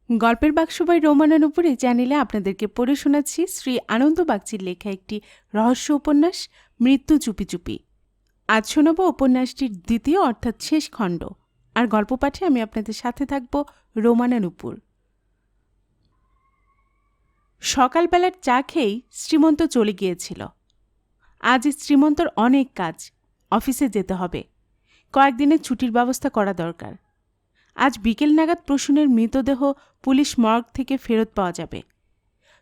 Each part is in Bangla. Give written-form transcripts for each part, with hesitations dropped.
গল্পের বাক্স বাই রোমানার উপরে চ্যানেলে আপনাদেরকে পড়ে শোনাচ্ছি শ্রী আনন্দ বাগচির লেখা একটি রহস্য উপন্যাস মৃত্যু চুপি চুপি। আজ শোনাব উপন্যাসটির দ্বিতীয় অর্থাৎ শেষ খণ্ড। আর গল্প পাঠে আমি আপনাদের সাথে থাকব রোমানার উপর। সকালবেলার চা খেয়েই শ্রীমন্ত চলে গিয়েছিল। আজ শ্রীমন্তর অনেক কাজ, অফিসে যেতে হবে, কয়েকদিনের ছুটির ব্যবস্থা করা দরকার। আজ বিকেল নাগাদ প্রসূনের মৃতদেহ পুলিশ মর্গ থেকে ফেরত পাওয়া যাবে,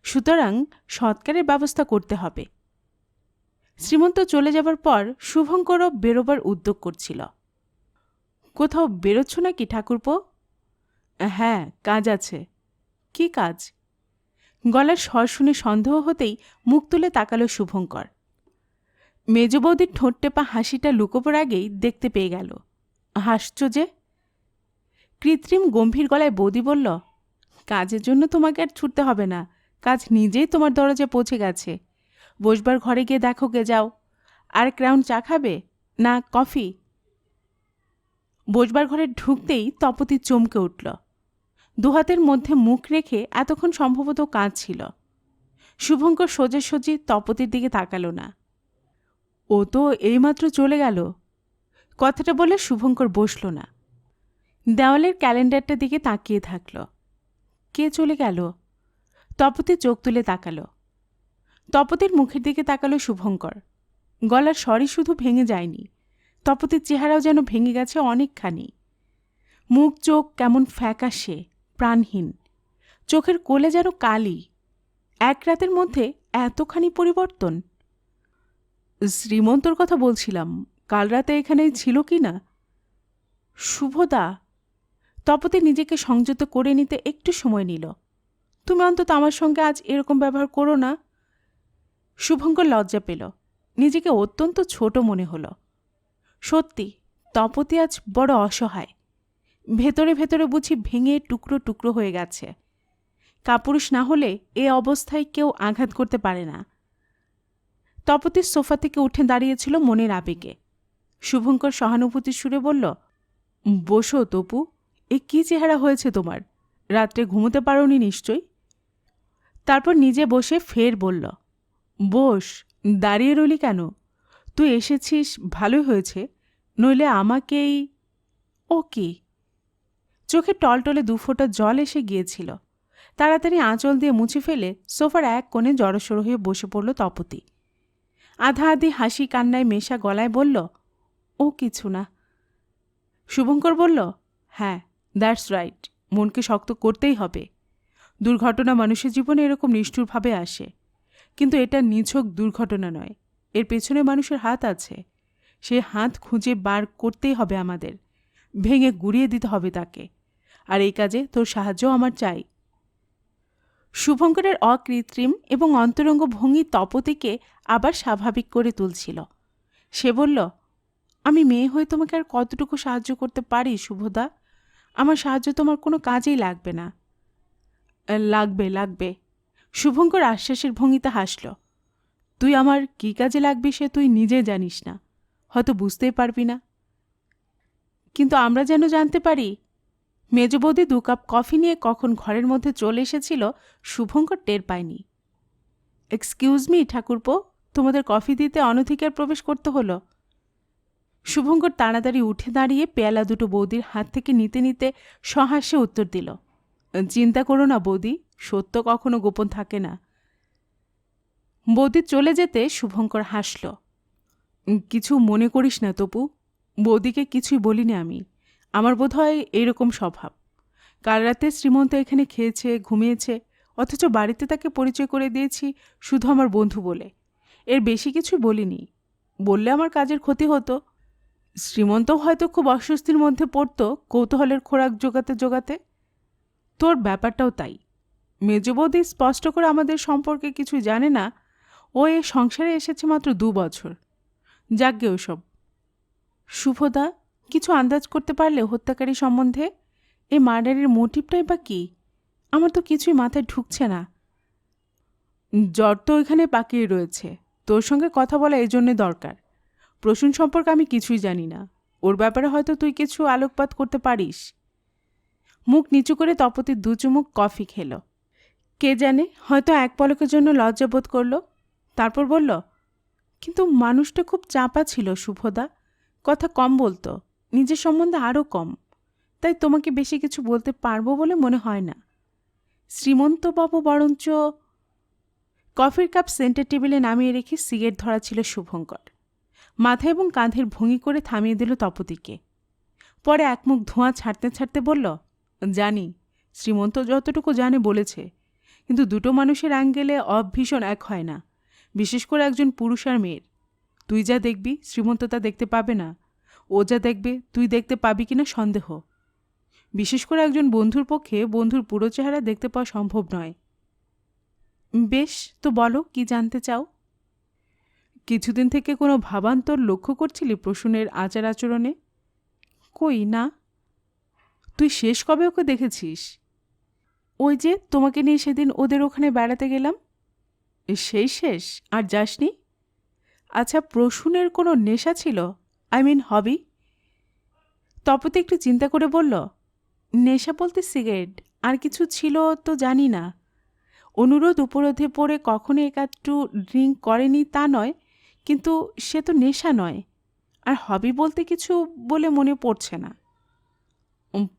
সুতরাং সৎকারের ব্যবস্থা করতে হবে। শ্রীমন্ত চলে যাবার পর শুভঙ্করও বেরোবার উদ্যোগ করছিল। কোথাও বেরোচ্ছ নাকি ঠাকুরপো? হ্যাঁ, কাজ আছে। কি কাজ? গলার স্বর শুনে সন্দেহ হতেই মুখ তুলে তাকালো শুভঙ্কর। মেজ বৌদির ঠোঁট টেপা হাসিটা লুকোবার আগেই দেখতে পেয়ে গেল। হাসছ যে? কৃত্রিম গম্ভীর গলায় বৌদি বলল, কাজের জন্য তোমাকে আর ছুটতে হবে না, কাজ নিজেই তোমার দরজায় পৌঁছে গেছে। বসবার ঘরে গিয়ে দেখো গে, যাও। আর এক রাউন্ড চা খাবে না কফি? বসবার ঘরে ঢুকতেই তপতি চমকে উঠল। দুহাতের মধ্যে মুখ রেখে এতক্ষণ সম্ভবত কাঁদছিল। শুভঙ্কর সোজাসুজি তপতির দিকে তাকালো না। ও তো এইমাত্র চলে গেল। কথাটা বলে শুভঙ্কর বসল না, দেওয়ালের ক্যালেন্ডারটার দিকে তাকিয়ে থাকল। কে চলে গেল? তপতি চোখ তুলে তাকালো। তপতির মুখের দিকে তাকালো শুভঙ্কর। গলার স্বরই শুধু ভেঙে যায়নি, তপতির চেহারাও যেন ভেঙে গেছে অনেকখানি। মুখ চোখ কেমন ফ্যাকাশে, প্রাণহীন, চোখের কোলে যেন কালি। এক রাতের মধ্যে এতখানি পরিবর্তন। শ্রীমন্তর কথা বলছিলাম, কাল রাতে এখানে ছিল কি না? শুভদা। তপতি নিজেকে সংযত করে নিতে একটু সময় নিল। তুমি অন্তত আমার সঙ্গে আজ এরকম ব্যবহার করো না। শুভঙ্কর লজ্জা পেল, নিজেকে অত্যন্ত ছোট মনে হল। সত্যি তপতি আজ বড় অসহায়। ভেতরে ভেতরে বুঝি ভেঙে টুকরো টুকরো হয়ে গেছে। কাপুরুষ না হলে এ অবস্থায় কেউ আঘাত করতে পারে না। তপতির সোফা থেকে উঠে দাঁড়িয়েছিল মনের আবেগে। শুভঙ্কর সহানুভূতির সুরে বলল, বসো তপু, এ কী চেহারা হয়েছে তোমার? রাত্রে ঘুমোতে পারোনি নিশ্চয়ই। তারপর নিজে বসে ফের বলল, বস, দাঁড়িয়ে রইলি কেন? তুই এসেছিস, ভালোই হয়েছে, নইলে আমাকেই। ও কি? চোখে টলটলে দুফোঁটা জল এসে গিয়েছিল। তাড়াতাড়ি আঁচল দিয়ে মুছে ফেলে সোফার এক কোণে জড়সড় হয়ে বসে পড়ল তপতি। আধা আধি হাসি কান্নায় মেশা গলায় বলল, ও কিছু না। শুভঙ্কর বলল, হ্যাঁ, দ্যাটস রাইট, মনকে শক্ত করতেই হবে। দুর্ঘটনা মানুষের জীবনে এরকম নিষ্ঠুরভাবে আসে, কিন্তু এটা নিছক দুর্ঘটনা নয়, এর পেছনে মানুষের হাত আছে। সে হাত খুঁজে বার করতেই হবে আমাদের, ভেঙে গুড়িয়ে দিতে হবে তাকে। আর এই কাজে তোর সাহায্যও আমার চাই। শুভঙ্করের অকৃত্রিম এবং অন্তরঙ্গ ভঙ্গি তপতিকে আবার স্বাভাবিক করে তুলছিল। সে বলল, আমি মেয়ে হয়ে তোমাকে আর কতটুকু সাহায্য করতে পারি শুভদা? আমার সাহায্য তোমার কোনো কাজেই লাগবে না। লাগবে, লাগবে। শুভঙ্কর আশ্বাসের ভঙ্গিতে হাসল। তুই আমার কী কাজে লাগবি সে তুই নিজে জানিস না, হয়তো বুঝতেই পারবি না, কিন্তু আমরা যেন জানতে পারি। মেজ বৌদি 2 কাপ কফি নিয়ে কখন ঘরের মধ্যে চলে এসেছিল শুভঙ্কর টের পায়নি। এক্সকিউজ মি ঠাকুরপো, তোমাদের কফি দিতে অনধিকার প্রবেশ করতে হলো। শুভঙ্কর তাড়াতাড়ি উঠে দাঁড়িয়ে পেয়ালা দুটো বৌদির হাত থেকে নিতে নিতে সহাস্যে উত্তর দিল, চিন্তা করো না বৌদি, সত্য কখনো গোপন থাকে না। বৌদি চলে যেতে শুভঙ্কর হাসল। কিছু মনে করিস না তপু, বৌদিকে কিছুই বলিনি আমি। আমার বোধ হয় এইরকম স্বভাব। কাল রাতে শ্রীমন্ত এখানে খেয়েছে, ঘুমিয়েছে, অথচ বাড়িতে তাকে পরিচয় করে দিয়েছি শুধু আমার বন্ধু বলে। এর বেশি কিছুই বলিনি, বললে আমার কাজের ক্ষতি হতো। শ্রীমন্তও হয়তো খুব অস্বস্তির মধ্যে পড়ত কৌতূহলের খোরাক জোগাতে জোগাতে। তোর ব্যাপারটাও তাই। মেজ বৌদি স্পষ্ট করে আমাদের সম্পর্কে কিছুই জানে না। ও এ সংসারে এসেছে মাত্র 2 বছর। যাকগে ওসব। শুভদা, কিছু আন্দাজ করতে পারলে হত্যাকারী সম্বন্ধে? এই মার্ডারের মোটিভটাই বা কী? আমার তো কিছুই মাথায় ঢুকছে না। জ্বর তো এখানে পাকিয়ে রয়েছে, তোর সঙ্গে কথা বলা এই জন্যে দরকার। প্রসূন সম্পর্কে আমি কিছুই জানি না, ওর ব্যাপারে হয়তো তুই কিছু আলোকপাত করতে পারিস। মুখ নিচু করে তপতি 2 চুমুক কফি খেল। কে জানে, হয়তো এক পলকের জন্য লজ্জা বোধ করল। তারপর বলল, কিন্তু মানুষটা খুব চাপা ছিল শুভদা, কথা কম বলতো, নিজের সম্বন্ধে আরও কম, তাই তোমাকে বেশি কিছু বলতে পারবো বলে মনে হয় না। শ্রীমন্তবাবু বরঞ্চ। কফির কাপ সেন্টার টেবিলে নামিয়ে রেখে সিগারেট ধরা ছিল শুভঙ্কর। মাথা এবং কাঁধের ভঙ্গি করে থামিয়ে দিল তপতিকে। পরে একমুখ ধোঁয়া ছাড়তে ছাড়তে বলল, জানি শ্রীমন্ত যতটুকু জানে বলেছে, কিন্তু দুটো মানুষের অ্যাঙ্গেলে ভীষণ এক হয় না, বিশেষ করে একজন পুরুষ আর মেয়ের। তুই যা দেখবি শ্রীমন্ত তা দেখতে পাবে না, ও যা দেখবে তুই দেখতে পাবি কিনা সন্দেহ। বিশেষ করে একজন বন্ধুর পক্ষে বন্ধুর পুরো চেহারা দেখতে পাওয়া সম্ভব নয়। বেশ, তো বলো কি জানতে চাও? কিছুদিন থেকে কোনো ভাবান্তর লক্ষ্য করছিলি প্রসূনের আচার আচরণে? কই না। তুই শেষ কবে ওকে দেখেছিস? ওই যে তোমাকে নিয়ে সেদিন ওদের ওখানে বেড়াতে গেলাম, সেই শেষ। আর যাসনি? আচ্ছা, প্রসূনের কোনো নেশা ছিল, আই মিন হবি? তপতি একটু চিন্তা করে বলল, নেশা বলতে সিগারেট, আর কিছু ছিল তো জানি না। অনুরোধ উপরোধে পড়ে কখনো একাট্টু ড্রিঙ্ক করেনি তা নয়, কিন্তু সে তো নেশা নয়। আর হবি বলতে কিছু বলে মনে পড়ছে না।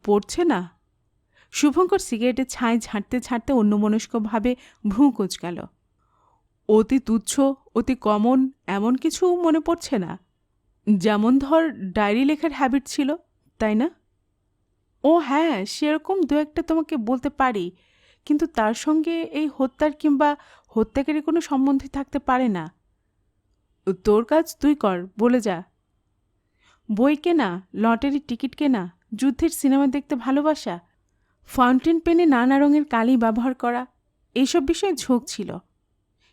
পড়ছে না? শুভঙ্কর সিগারেটের ছাই ঝাঁটতে ঝাঁটতে অন্যমনস্কভাবে ভ্রু কুঁচকাল। অতি তুচ্ছ, অতি কমন এমন কিছু মনে পড়ছে না? যেমন ধর ডায়েরি লেখার হ্যাবিট ছিল, তাই না? ও হ্যাঁ, সেরকম দু একটা তোমাকে বলতে পারি, কিন্তু তার সঙ্গে এই হত্যার কিংবা হত্যাকারী কোনো সম্বন্ধে থাকতে পারে না। তোর কাজ তুই কর, বলে যা। বই কেনা, লটারির টিকিট কেনা, যুদ্ধের সিনেমা দেখতে ভালোবাসা, ফাউন্টেন পেনে নানা রঙের কালি ব্যবহার করা, এইসব বিষয়ে ঝোঁক ছিল।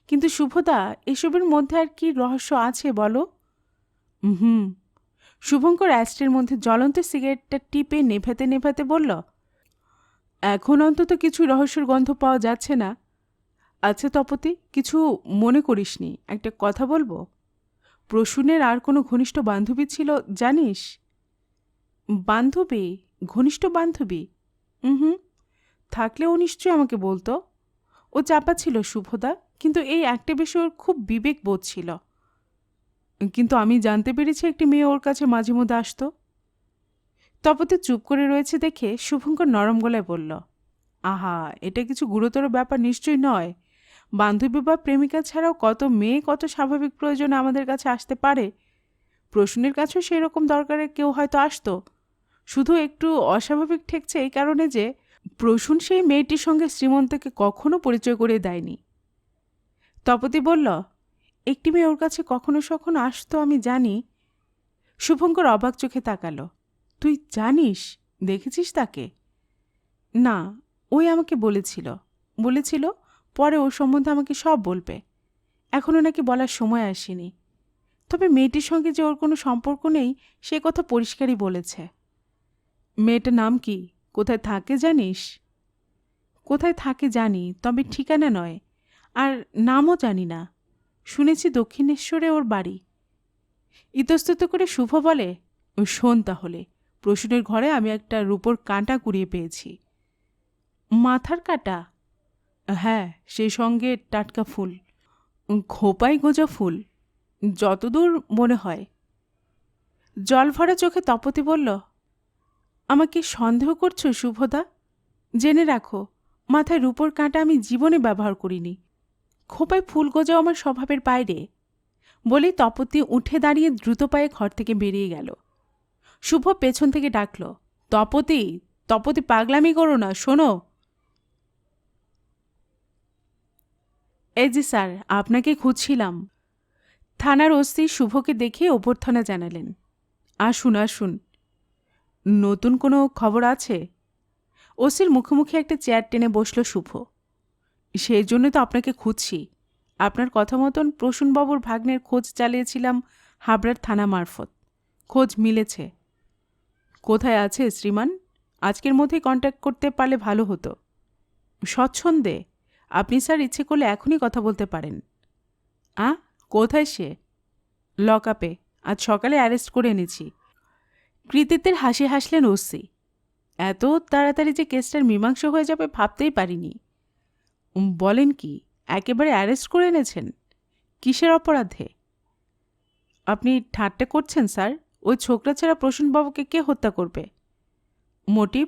কিন্তু শুভদা, এসবের মধ্যে আর কি রহস্য আছে বলো? শুভঙ্কর অ্যাস্টের মধ্যে জ্বলন্ত সিগারেটটা টিপে নেভাতে নেভাতে বলল, এখন অন্তত কিছু রহস্যের গন্ধ পাওয়া যাচ্ছে না। আচ্ছা তপতি, কিছু মনে করিসনি, একটা কথা বলবো? প্রসূনের আর কোনো ঘনিষ্ঠ বান্ধবী ছিল জানিস? বান্ধবী? ঘনিষ্ঠ বান্ধবী? থাকলে ও নিশ্চয়ই আমাকে বলতো। ও চাপা ছিল শুভদা, কিন্তু এই একটা বিষয় ওর খুব বিবেক বোধ ছিল। কিন্তু আমি জানতে পেরেছি একটি মেয়ে ওর কাছে মাঝে মধ্যে আসতো। তপতি চুপ করে রয়েছে দেখে শুভঙ্কর নরম গলায় বলল, আহা, এটা কিছু গুরুতর ব্যাপার নিশ্চয়ই নয়। বান্ধবী বা প্রেমিকা ছাড়াও কত মেয়ে কত স্বাভাবিক প্রয়োজনে আমাদের কাছে আসতে পারে। প্রসূনের কাছেও সেই রকম দরকারে কেউ হয়তো আসতো। শুধু একটু অস্বাভাবিক ঠেকছে এই কারণে যে প্রসূন সেই মেয়েটির সঙ্গে শ্রীমন্তকে কখনো পরিচয় করে দেয়নি। তপতি বলল, একটি মেয়ে ওর কাছে কখনো সখনো আসতো আমি জানি। শুভঙ্কর অবাক চোখে তাকালো। তুই জানিস? দেখেছিস তাকে? না, ওই আমাকে বলেছিল পরে ওর সম্বন্ধে আমাকে সব বলবে। এখনও নাকি বলার সময় আসেনি। তবে মেয়েটির সঙ্গে যে ওর কোনো সম্পর্ক নেই সে কথা পরিষ্কারই বলেছে। মেয়েটার নাম কি? কোথায় থাকে জানিস? কোথায় থাকে জানি, তবে ঠিকানা নয়, আর নামও জানি না। শুনেছি দক্ষিণেশ্বরে ওর বাড়ি। ইতস্তত করে শুভ বলে, শোন তাহলে, প্রসূনের ঘরে আমি একটা রূপোর কাঁটা কুড়িয়ে পেয়েছি। মাথার কাঁটা? হ্যাঁ, সেই সঙ্গে টাটকা ফুল, খোপায় গোজা ফুল, যতদূর মনে হয়। জল ভরা চোখে তপতি বলল, আমাকে সন্দেহ করছো শুভদা? জেনে রাখো, মাথায় রূপোর কাঁটা আমি জীবনে ব্যবহার করিনি। খোপায় ফুল গোজাও আমার স্বভাবের বাইরে। বলেই তপতি উঠে দাঁড়িয়ে দ্রুত পায়ে ঘর থেকে বেরিয়ে গেল। শুভ পেছন থেকে ডাকল, তপতি, তপতি, পাগলামি করো না, শোনো। এই যে স্যার, আপনাকে খুঁজছিলাম। থানার ওসি শুভকে দেখে অভ্যর্থনা জানালেন। আসুন আসুন। নতুন কোনো খবর আছে? ওসির মুখোমুখি একটা চেয়ার টেনে বসল শুভ। সেই জন্য তো আপনাকে খুঁজছি। আপনার কথা মতন প্রসূনবাবুর ভাগ্নের খোঁজ চালিয়েছিলাম হাবড়ার থানা মারফত। খোঁজ মিলেছে। কোথায় আছে শ্রীমান? আজকের মধ্যেই কন্ট্যাক্ট করতে পারলে ভালো হতো। স্বচ্ছন্দে। আপনি স্যার ইচ্ছে করলে এখনই কথা বলতে পারেন। কোথায় সে? লকআপে। আজ সকালে অ্যারেস্ট করে এনেছি। কৃতিত্বের হাসি হাসলেন ওসি। এত তাড়াতাড়ি যে কেসটার মীমাংসা হয়ে যাবে ভাবতেই পারিনি। বলেন কি, একেবারে অ্যারেস্ট করে এনেছেন? কিসের অপরাধে? আপনি ঠাট্টা করছেন স্যার? ওই ছোকরা ছাড়া প্রসূনবাবুকে কে হত্যা করবে? মোটিভ?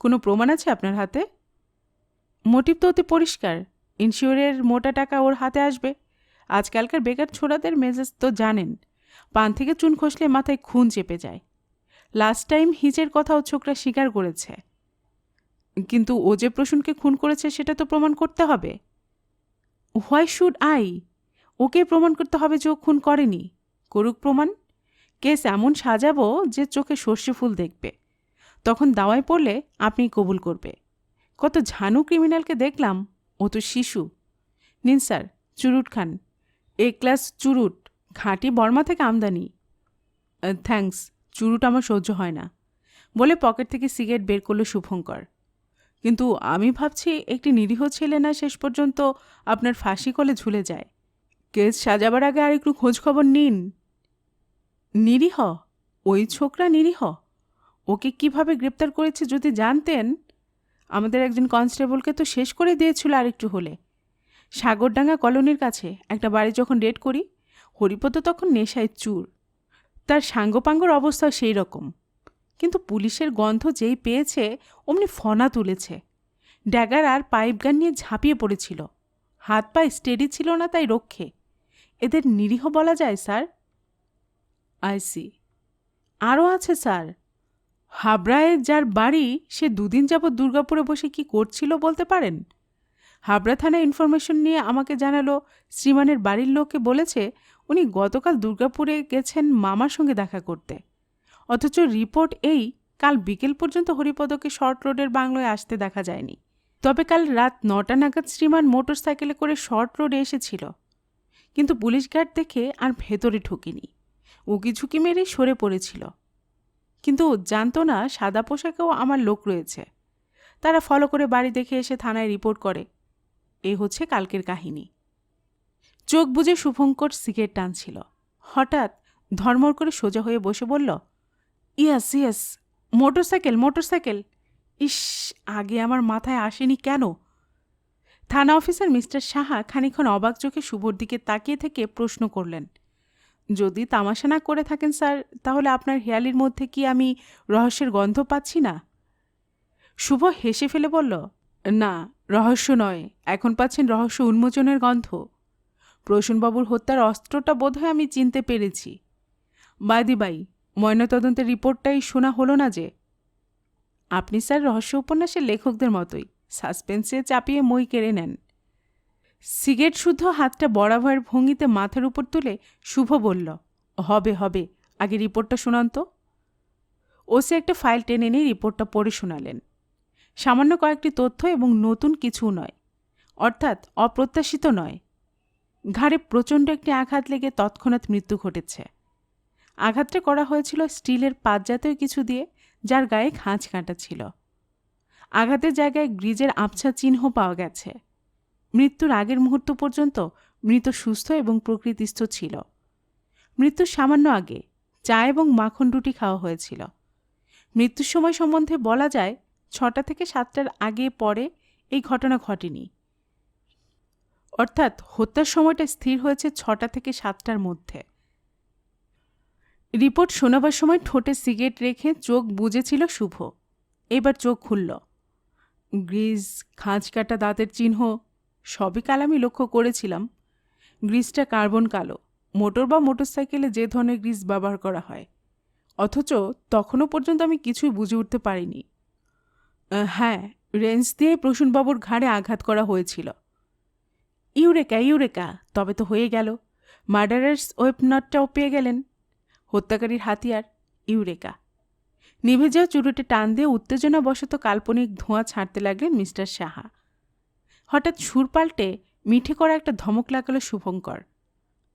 কোনো প্রমাণ আছে আপনার হাতে? মোটিভ তো অতি পরিষ্কার। ইনশিওরের মোটা টাকা ওর হাতে আসবে। আজকালকার বেকার ছোড়াদের মেজাজ তো জানেন, পান থেকে চুন খসলে মাথায় খুন চেপে যায়। লাস্ট টাইম হিজের কথাও ছোকরা স্বীকার করেছে। কিন্তু ও যে প্রসূনকে খুন করেছে সেটা তো প্রমাণ করতে হবে। Why should I? ওকে প্রমাণ করতে হবে যে ও খুন করেনি। করুক প্রমাণ। কেস এমন সাজাবো যে চোখে সর্ষে ফুল দেখবে। তখন দাওয়ায় পড়লে আপনি কবুল করবে। কত ঝানু ক্রিমিনালকে দেখলাম, ও তো শিশু। নিন স্যার, চুরুট খান। ক্লাস চুরুট, খাঁটি বর্মা থেকে আমদানি। থ্যাঙ্কস, চুরুট আমার সহ্য হয় না, বলে পকেট থেকে সিগারেট বের করল শুভঙ্কর। কিন্তু আমি ভাবছি একটি নিরীহ ছেলে না শেষ পর্যন্ত আপনার ফাঁসি কলে ঝুলে যায়। কেস সাজাবার আগে আর একটু খোঁজখবর নিন। নিরীহ? ওই ছোকরা নিরীহ? ওকে কিভাবে গ্রেপ্তার করেছে যদি জানতেন। আমাদের একজন কনস্টেবলকে তো শেষ করে দিয়েছিল আরেকটু হলে। সাগরডাঙ্গা কলোনির কাছে একটা বাড়ি যখন রেড করি, হরিপদ তখন নেশায় চুর। তার সাঙ্গপাঙ্গর অবস্থা সেই রকম। কিন্তু পুলিশের গন্ধ যেই পেয়েছে অমনি ফনা তুলেছে। ড্যাগার আর পাইপ গান নিয়ে ঝাঁপিয়ে পড়েছিল। হাত পায়ে স্টেডি ছিল না, তাই রক্ষে। এদের নিরীহ বলা যায় স্যার? আইসি। আরও আছে স্যার। হাবড়ায় যার বাড়ি, সে দুদিন যাবৎ দুর্গাপুরে বসে কি করছিল বলতে পারেন? হাবড়া থানায় ইনফরমেশন নিয়ে আমাকে জানালো শ্রীমানের বাড়ির লোককে বলেছে উনি গতকাল দুর্গাপুরে গেছেন মামার সঙ্গে দেখা করতে। অথচ রিপোর্ট এই, কাল বিকেল পর্যন্ত হরিপদকে শর্ট রোডের বাংলোয় আসতে দেখা যায়নি। তবে কাল রাত 9টা নাগাদ শ্রীমান মোটর সাইকেলে করে শর্ট রোডে এসেছিল। কিন্তু পুলিশ গার্ড দেখে আর ভেতরে ঢুকিনি, উকিঝুঁকি মেরে সরে পড়েছিল। কিন্তু জানতো না সাদা পোশাকেও আমার লোক রয়েছে। তারা ফলো করে বাড়ি দেখে এসে থানায় রিপোর্ট করে। এই হচ্ছে কালকের কাহিনী। চোখ বুজে শুভঙ্কর সিগারেট টানছিল। হঠাৎ ধর্মর করে সোজা হয়ে বসে বলল, ইয়াস ইয়াস, মোটরসাইকেল মোটরসাইকেল। ইস, আগে আমার মাথায় আসেনি কেন? থানা অফিসার মিস্টার সাহা খানিকক্ষণ অবাক চোখে শুভর দিকে তাকিয়ে থেকে প্রশ্ন করলেন, যদি তামাশা না করে থাকেন স্যার, তাহলে আপনার হেয়ালির মধ্যে কি আমি রহস্যের গন্ধ পাচ্ছি না? শুভ হেসে ফেলে বলল, না, রহস্য নয়, এখন পাচ্ছেন রহস্য উন্মোচনের গন্ধ। প্রসূনবাবুর হত্যার অস্ত্রটা বোধহয় আমি চিনতে পেরেছি। বাই, ময়নাতদন্তের রিপোর্টটাই শোনা হলো না যে। আপনি স্যার রহস্য উপন্যাসের লেখকদের মতোই সাসপেন্সে চাপিয়ে মই কেড়ে নেন। সিগারেট শুদ্ধ হাতটা বরাবর ভঙ্গিতে মাথার উপর তুলে শুভ বলল, হবে, আগে রিপোর্টটা শোনান তো। ওসি একটা ফাইল টেনে নিয়ে রিপোর্টটা পড়ে শোনালেন। সামান্য কয়েকটি তথ্য এবং নতুন কিছুও নয়, অর্থাৎ অপ্রত্যাশিত নয়। ঘাড়ে প্রচণ্ড একটি আঘাত লেগে তৎক্ষণাৎ মৃত্যু ঘটেছে। আঘাতটা করা হয়েছিল স্টিলের পাত জাতীয় কিছু দিয়ে, যার গায়ে খাঁজ কাঁটা ছিল। আঘাতের জায়গায় গ্রিজের আবছা চিহ্ন পাওয়া গেছে। মৃত্যুর আগের মুহূর্ত পর্যন্ত মৃত সুস্থ এবং প্রকৃতিস্থ ছিল। মৃত্যুর সামান্য আগে চা এবং মাখন রুটি খাওয়া হয়েছিল। মৃত্যুর সময় সম্বন্ধে বলা যায় 6টা থেকে 7টার আগে পরে এই ঘটনা ঘটেনি। অর্থাৎ হত্যার সময়টা স্থির হয়েছে 6টা থেকে 7টার মধ্যে। রিপোর্ট শোনাবার সময় ঠোঁটে সিগারেট রেখে চোখ বুজেছিল শুভ। এবার চোখ খুলল। গ্রিজ, খাঁজ কাটা দাঁতের চিহ্ন সবই কাল আমি লক্ষ্য করেছিলাম। গ্রিজটা কার্বন কালো, মোটর বা মোটরসাইকেলে যে ধরনের গ্রিজ ব্যবহার করা হয়। অথচ তখনও পর্যন্ত আমি কিছুই বুঝে উঠতে পারিনি। হ্যাঁ, রেঞ্জ দিয়ে প্রসূনবাবুর ঘাড়ে আঘাত করা হয়েছিল। ইউরেকা, তবে তো হয়ে গেল। মার্ডারার্স ওয়েপনটাও পেয়ে গেলেন, হত্যাকারীর হাতিয়ার। ইউরেকা। নিভে যাওয়া চুরুটে টান দিয়ে উত্তেজনাবশত কাল্পনিক ধোঁয়া ছাড়তে লাগলেন মিস্টার সাহা। হঠাৎ সুর পাল্টে মিঠে করা একটা ধমক লাগালো শুভঙ্কর।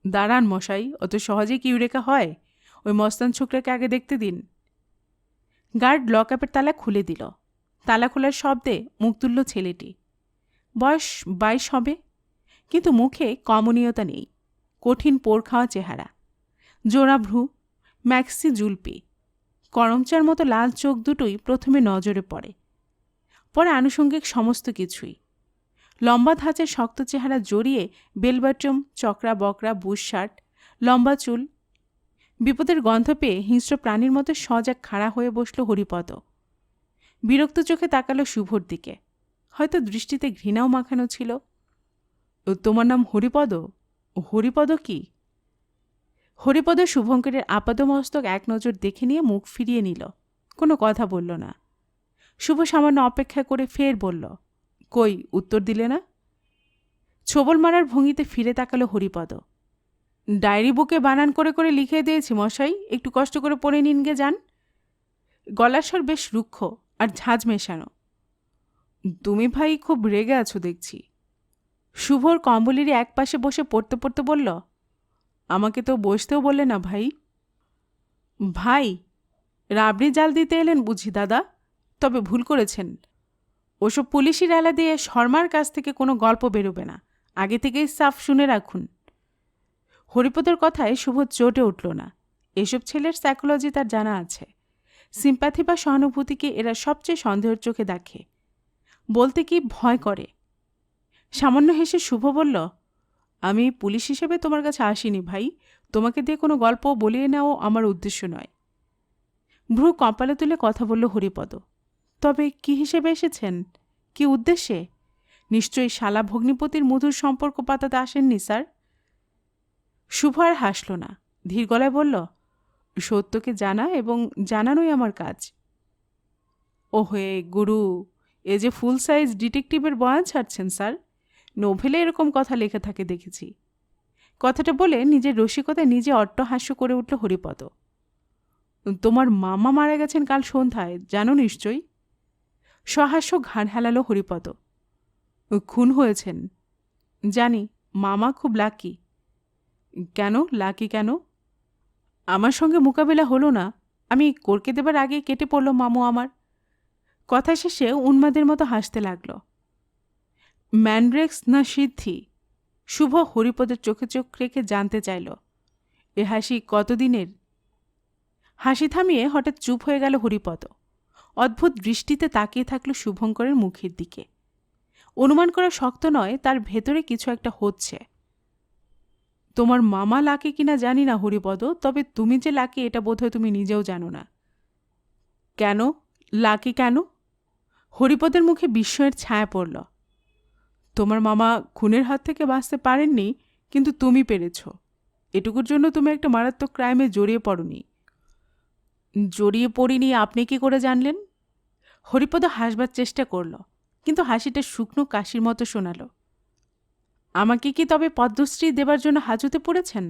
দাঁড়ান মশাই, অত সহজে কি ইউরেকা হয়? ওই মস্তান ছোকরাকে আগে দেখতে দিন। গার্ড লকআপের তালা খুলে দিল। তালা খোলার শব্দে মুখ তুলল ছেলেটি। বয়স 22 হবে, কিন্তু মুখে কমনীয়তা নেই। কঠিন পোড় খাওয়া চেহারা, জোড়া ভ্রু, ম্যাক্সি জুলপি, করমচার মতো লাল চোখ দুটোই প্রথমে নজরে পড়ে, পরে আনুষঙ্গিক সমস্ত কিছুই। লম্বা ধাঁচের শক্ত চেহারা জড়িয়ে বেলবাটম, চকরা বকরা বুশ শার্ট, লম্বা চুল। বিপদের গন্ধ পেয়ে হিংস্র প্রাণীর মতো সজাগ খাড়া হয়ে বসল হরিপদ। বিরক্ত চোখে তাকালো শুভর দিকে, হয়তো দৃষ্টিতে ঘৃণাও মাখানো ছিল। তোমার নাম হরিপদ? হরিপদ কি? হরিপদ শুভঙ্করের আপাদমস্তক এক নজর দেখে নিয়ে মুখ ফিরিয়ে নিল, কোনো কথা বলল না। শুভ সামান্য অপেক্ষা করে ফের বলল, কই, উত্তর দিলে না? ছোবল মারার ভঙ্গিতে ফিরে তাকালো হরিপদ। ডায়েরি বুকে বানান করে করে লিখে দিয়েছি মশাই, একটু কষ্ট করে পড়ে নিন গে যান। গলার স্বর বেশ রুক্ষ আর ঝাঁঝ মেশানো। তুমি ভাই খুব রেগে আছো দেখছি। শুভর কম্বলেরই এক পাশে বসে পড়তে পড়তে বলল, আমাকে তো বসতেও বললে না ভাই। ভাই? রাবড়ি জাল দিতে এলেন বুঝি দাদা? তবে ভুল করেছেন। ওসব পুলিশি রেলা দিয়ে শর্মার কাছ থেকে কোনো গল্প বেরোবে না, আগে থেকেই সাফ শুনে রাখুন। হরিপদের কথায় শুভ চটে উঠল না। এসব ছেলের সাইকোলজি তার জানা আছে। সিম্প্যাথি বা সহানুভূতিকে এরা সবচেয়ে সন্দেহের চোখে দেখে, বলতে কি ভয় করে। সামান্য হেসে শুভ বলল, আমি পুলিশ হিসেবে তোমার কাছে আসিনি ভাই, তোমাকে দিয়ে কোনো গল্প বলিয়ে নেওয়া আমার উদ্দেশ্য নয়। ভ্রু কপালে তুলে কথা বলল হরিপদ। তবে কি হিসেবে এসেছেন? কি উদ্দেশ্যে? নিশ্চয়ই শালা ভগ্নিপতির মধুর সম্পর্ক পাতাতে আসেননি স্যার? শুভ আর হাসল না, ধীর গলায় বলল, সত্যকে জানা এবং জানানোই আমার কাজ। ওহে গুরু, এ যে ফুল সাইজ ডিটেকটিভের বয়ান ছাড়ছেন স্যার। নোভেলে এরকম কথা লেখা থাকে দেখেছি। কথাটা বলে নিজের রসিকতায় নিজে অট্টহাস্য করে উঠল হরিপদ। তোমার মামা মারা গেছেন কাল সন্ধ্যায়, জানো নিশ্চয়ই? সহাস্য ঘাড় হেলালো হরিপদ। খুন হয়েছেন? জানি। মামা খুব লাকি। কেন লাকি কেন? আমার সঙ্গে মোকাবেলা হলো না, আমি করকে দেবার আগে কেটে পড়ল মামু আমার। কথা শেষে উন্মাদের মতো হাসতে লাগল। ম্যান্ড্রেক্স না সিদ্ধি? শুভ হরিপদের চোখে চোখ রেখে জানতে চাইল। এ হাসি কতদিনের? হাসি থামিয়ে হঠাৎ চুপ হয়ে গেল হরিপদ। অদ্ভুত দৃষ্টিতে তাকিয়ে থাকল শুভঙ্করের মুখের দিকে। অনুমান করা শক্ত নয়, তার ভেতরে কিছু একটা হচ্ছে। তোমার মামা লাকি কিনা জানি না হরিপদ, তবে তুমি যে লাকি এটা বোধহয় তুমি নিজেও জানো না। কেন লাকি কেন? হরিপদের মুখে বিস্ময়ের ছায়া পড়ল। তোমার মামা খুনের হাত থেকে বাঁচতে পারেননি, কিন্তু তুমি পেরেছ। এটুকুর জন্য তুমি একটা মারাত্মক ক্রাইমে জড়িয়ে পড়নি। জড়িয়ে পড়িনি আপনি কি করে জানলেন? হরিপদ হাসবার চেষ্টা করল, কিন্তু হাসিটা শুকনো কাশির মতো শোনাল। আমাকে কি তবে পদ্মশ্রী দেবার জন্য হাজতে পড়েছেন?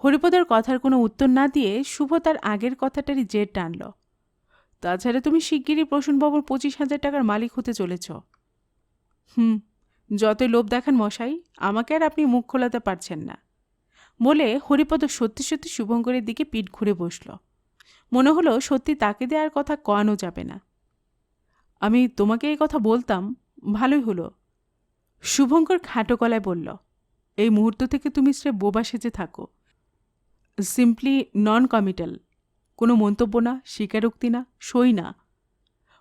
হরিপদের কথার কোনো উত্তর না দিয়ে শুভ তার আগের কথাটারই জের টানল। তাছাড়া তুমি শিগগিরই প্রসূনবাবুর 25,000 টাকার মালিক হতে চলেছ। যতই লোভ দেখান মশাই, আমাকে আর আপনি মুখ খোলাতে পারছেন না। বলে হরিপদ সত্যি সত্যি শুভঙ্করের দিকে পিঠ ঘুরে বসল। মনে হলো সত্যি তাকে দেওয়ার কথা কয়ানো যাবে না। আমি তোমাকে এই কথা বলতাম, ভালোই হলো। শুভঙ্কর খাটো গলায় বলল, এই মুহূর্ত থেকে তুমি স্রেফ বোবা সেজে থাকো। সিম্পলি নন কমিটাল, কোনো মন্তব্য না, স্বীকারোক্তি না, সই না।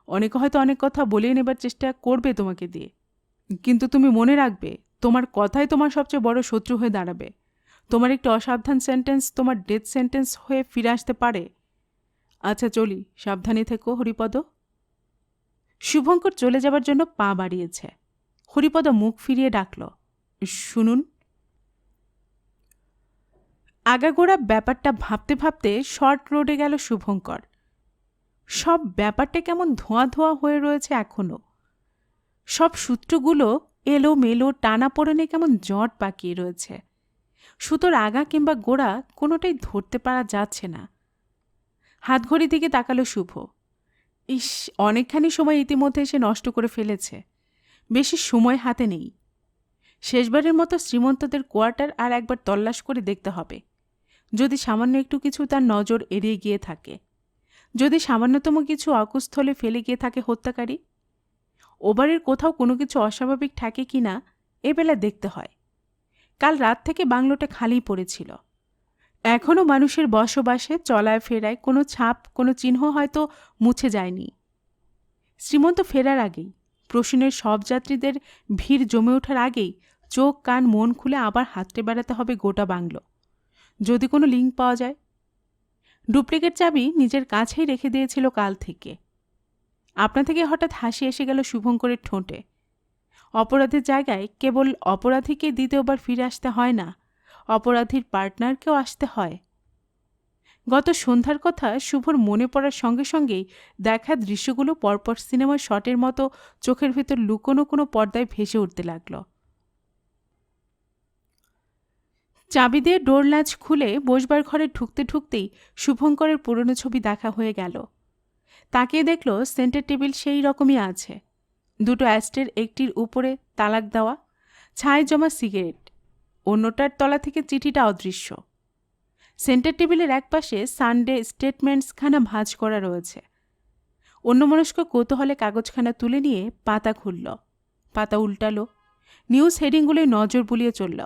অনেকে হয়তো অনেক কথা বলিয়ে নেবার চেষ্টা করবে তোমাকে দিয়ে, কিন্তু তুমি মনে রাখবে তোমার কথাই তোমার সবচেয়ে বড় শত্রু হয়ে দাঁড়াবে। তোমার একটি অসাবধান সেন্টেন্স তোমার ডেথ সেন্টেন্স হয়ে ফিরে আসতে পারে। আচ্ছা চলি, সাবধানে থেকো হরিপদ। শুভঙ্কর চলে যাবার জন্য পা বাড়িয়েছে। হরিপদ মুখ ফিরিয়ে ডাকল, শুনুন। আগাগোড়া ব্যাপারটা ভাবতে ভাবতে শর্ট রোডে গেল শুভঙ্কর। সব ব্যাপারটা কেমন ধোঁয়া ধোঁয়া হয়ে রয়েছে এখনও। সব সূত্রগুলো এলো মেলো টানাপোড়েনে কেমন জট পাকিয়ে রয়েছে। সুতোর আগা কিংবা গোড়া কোনোটাই ধরতে পারা যাচ্ছে না। হাতঘড়ি দিকে তাকালো শুভ। ইস, অনেকখানি সময় ইতিমধ্যে সে নষ্ট করে ফেলেছে। বেশি সময় হাতে নেই। শেষবারের মতো শ্রীমন্তদের কোয়ার্টার আর একবার তল্লাশ করে দেখতে হবে। যদি সামান্য একটু কিছু তার নজর এড়িয়ে গিয়ে থাকে, যদি সামান্যতম কিছু অকুস্থলে ফেলে গিয়ে থাকে হত্যাকারী, ওবারের কোথাও কোনো কিছু অস্বাভাবিক থাকে কি না এবেলা দেখতে হয়। কাল রাত থেকে বাংলোটা খালি পড়েছিল। এখনও মানুষের বসবাসে চলায় ফেরায় কোনো ছাপ, কোনো চিহ্ন হয়তো মুছে যায়নি। শ্রীমন্ত ফেরার আগেই, প্রসূনের সব যাত্রীদের ভিড় জমে ওঠার আগেই চোখ কান মন খুলে আবার হাতড়ে বেড়াতে হবে গোটা বাংলো, যদি কোনো লিঙ্ক পাওয়া যায়। ডুপ্লিকেট চাবি নিজের কাছেই রেখে দিয়েছিল কাল থেকে। আপনা থেকে হঠাৎ হাসি এসে গেল শুভঙ্করের ঠোঁটে। অপরাধের জায়গায় কেবল অপরাধীকে দ্বিতীয়বার ফিরে আসতে হয় না, অপরাধীর পার্টনারকেও আসতে হয়। গত সন্ধ্যার কথা শুভর মনে পড়ার সঙ্গে সঙ্গেই দেখা দৃশ্যগুলো পরপর সিনেমার শটের মতো চোখের ভেতর লুকোনো কোনো পর্দায় ভেসে উঠতে লাগল। চাবি দিয়ে ডোর ল্যাচ খুলে বসবার ঘরে ঢুকতে ঢুকতেই শুভঙ্করের পুরনো ছবি দেখা হয়ে গেল। তাকিয়ে দেখল সেন্টার টেবিল সেই রকমই আছে, দুটো অ্যাস্টের একটির উপরে তালাক দেওয়া, ছায় জমা সিগারেট, অন্যটার তলা থেকে চিঠিটা অদৃশ্য। সেন্টার টেবিলের একপাশে সানডে স্টেটমেন্টসখানা ভাঁজ করা রয়েছে। অন্যমনস্ক কৌতূহলে কাগজখানা তুলে নিয়ে পাতা খুলল, পাতা উল্টালো, নিউজ হেডিংগুলোয় নজর বুলিয়ে চলল।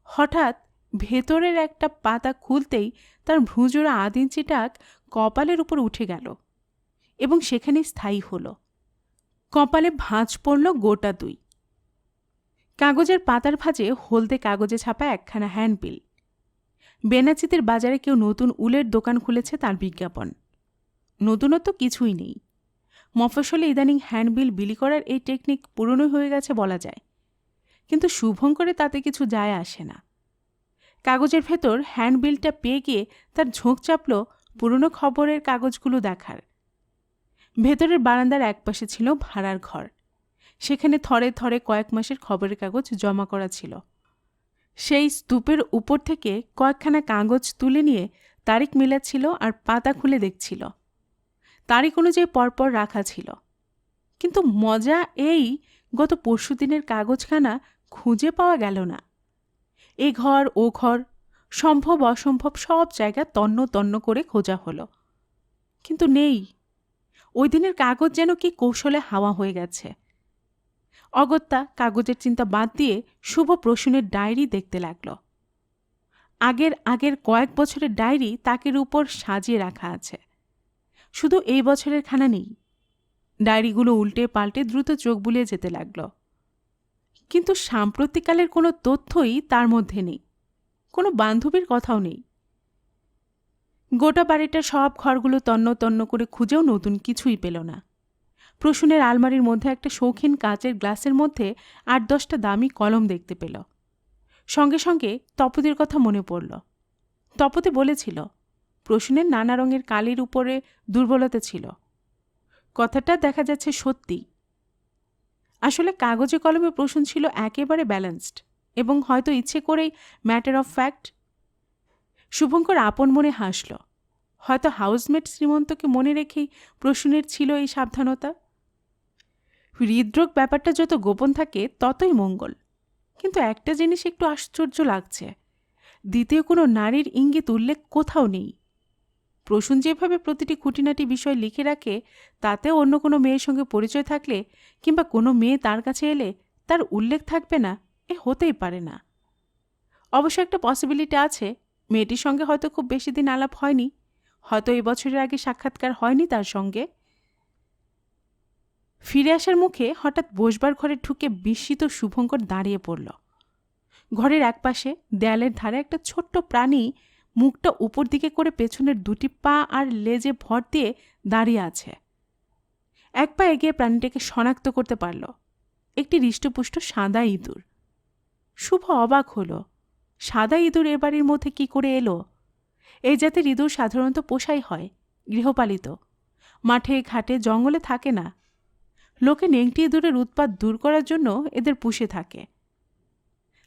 হঠাৎ ভেতরের একটা পাতা খুলতেই তার ভ্রুজোড়া আদিঞ্চিটাক কপালের উপর উঠে গেল এবং সেখানে স্থায়ী হল। কপালে ভাঁজ পড়ল গোটা 2। কাগজের পাতার ভাঁজে হলদে কাগজে ছাপা একখানা হ্যান্ডবিল। বেনাচিতের বাজারে কেউ নতুন উলের দোকান খুলেছে তার বিজ্ঞাপন। নতুনত্ব কিছুই নেই। মফস্বলে ইদানিং হ্যান্ডবিল বিলি করার এই টেকনিক পুরনো হয়ে গেছে বলা যায়, কিন্তু শুভঙ্করে তাতে কিছু যায় আসে না। কাগজের ভেতর হ্যান্ডবিলটা পেয়ে গিয়ে তার ঝোঁক চাপল পুরনো খবরের কাগজগুলো দেখার। ভেতরের বারান্দার একপাশে ছিল ভাড়ার ঘর, সেখানে থরে থরে কয়েক মাসের খবরের কাগজ জমা করা ছিল। সেই স্তূপের উপর থেকে কয়েকখানা কাগজ তুলে নিয়ে তারিখ মেলাচ্ছিল আর পাতা খুলে দেখছিল। তারিখ অনুযায়ী পরপর রাখা ছিল, কিন্তু মজা এই গত পরশুদিনের কাগজখানা খুঁজে পাওয়া গেল না। এ ঘর ও ঘর, সম্ভব অসম্ভব সব জায়গা তন্ন তন্ন করে খোঁজা হলো, কিন্তু নেই। ওই দিনের কাগজ যেন কি কৌশলে হাওয়া হয়ে গেছে। অগত্যা কাগজের চিন্তা বাদ দিয়ে শুভ প্রসূনের ডায়েরি দেখতে লাগল। আগের কয়েক বছরের ডায়েরি তাকের উপর সাজিয়ে রাখা আছে, শুধু এই বছরের খানা নেই। ডায়েরিগুলো উল্টে পাল্টে দ্রুত চোখ বুলিয়ে যেতে লাগল, কিন্তু সাম্প্রতিককালের কোনো তথ্যই তার মধ্যে নেই, কোনো বান্ধবীর কথাও নেই। গোটা বাড়িটার সব ঘরগুলো তন্ন তন্ন করে খুঁজেও নতুন কিছুই পেল না। প্রসূনের আলমারির মধ্যে একটা শৌখিন কাচের গ্লাসের মধ্যে 8-10টা দামি কলম দেখতে পেল। সঙ্গে সঙ্গে তপতির কথা মনে পড়ল। তপতি বলেছিল প্রসূনের নানা রঙের কালির উপরে দুর্বলতা ছিল। কথাটা দেখা যাচ্ছে সত্যি। আসলে কাগজে কলমে প্রসূন ছিল একেবারে ব্যালেন্সড এবং হয়তো ইচ্ছে করেই ম্যাটার অফ ফ্যাক্ট। শুভঙ্কর আপন মনে হাসল। হয়তো হাউসমেট শ্রীমন্তকে মনে রেখেই প্রসূনের ছিল এই সাবধানতা। হৃদরোগ ব্যাপারটা যত গোপন থাকে ততই মঙ্গল, কিন্তু একটা জিনিস একটু আশ্চর্য লাগছে, দ্বিতীয় কোনো নারীর ইঙ্গিত উল্লেখ কোথাও নেই। প্রসূন যেভাবে প্রতিটি খুঁটিনাটি বিষয় লিখে রাখে, তাতে অন্য কোনো মেয়ের সঙ্গে পরিচয় থাকলে কিংবা কোনো মেয়ে তার কাছে এলে তার উল্লেখ থাকবে না, এ হতেই পারে না। অবশ্য একটা পসিবিলিটি আছে, মেয়েটির সঙ্গে হয়তো খুব বেশি দিন আলাপ হয়নি, হয়তো এ বছরের আগে সাক্ষাৎকার হয়নি তার সঙ্গে। ফিরে আসার মুখে হঠাৎ বসবার ঘরে ঢুকে বিস্মিত শুভঙ্কর দাঁড়িয়ে পড়ল। ঘরের একপাশে দেয়ালের ধারে একটা ছোট্ট প্রাণী মুখটা উপর দিকে করে পেছনের 2টি পা আর লেজে ভর দিয়ে দাঁড়িয়ে আছে। এক পা এগিয়ে প্রাণীটাকে শনাক্ত করতে পারল, একটি হৃষ্টপুষ্ট সাদা ইঁদুর। শুভ অবাক হল, সাদা ইঁদুর এ বাড়ির মধ্যে কি করে এলো? এই জাতের ইঁদুর সাধারণত পোষাই হয়, গৃহপালিত, মাঠে ঘাটে জঙ্গলে থাকে না। লোকে নেংটি ইঁদুরের উৎপাত দূর করার জন্য এদের পুষে থাকে।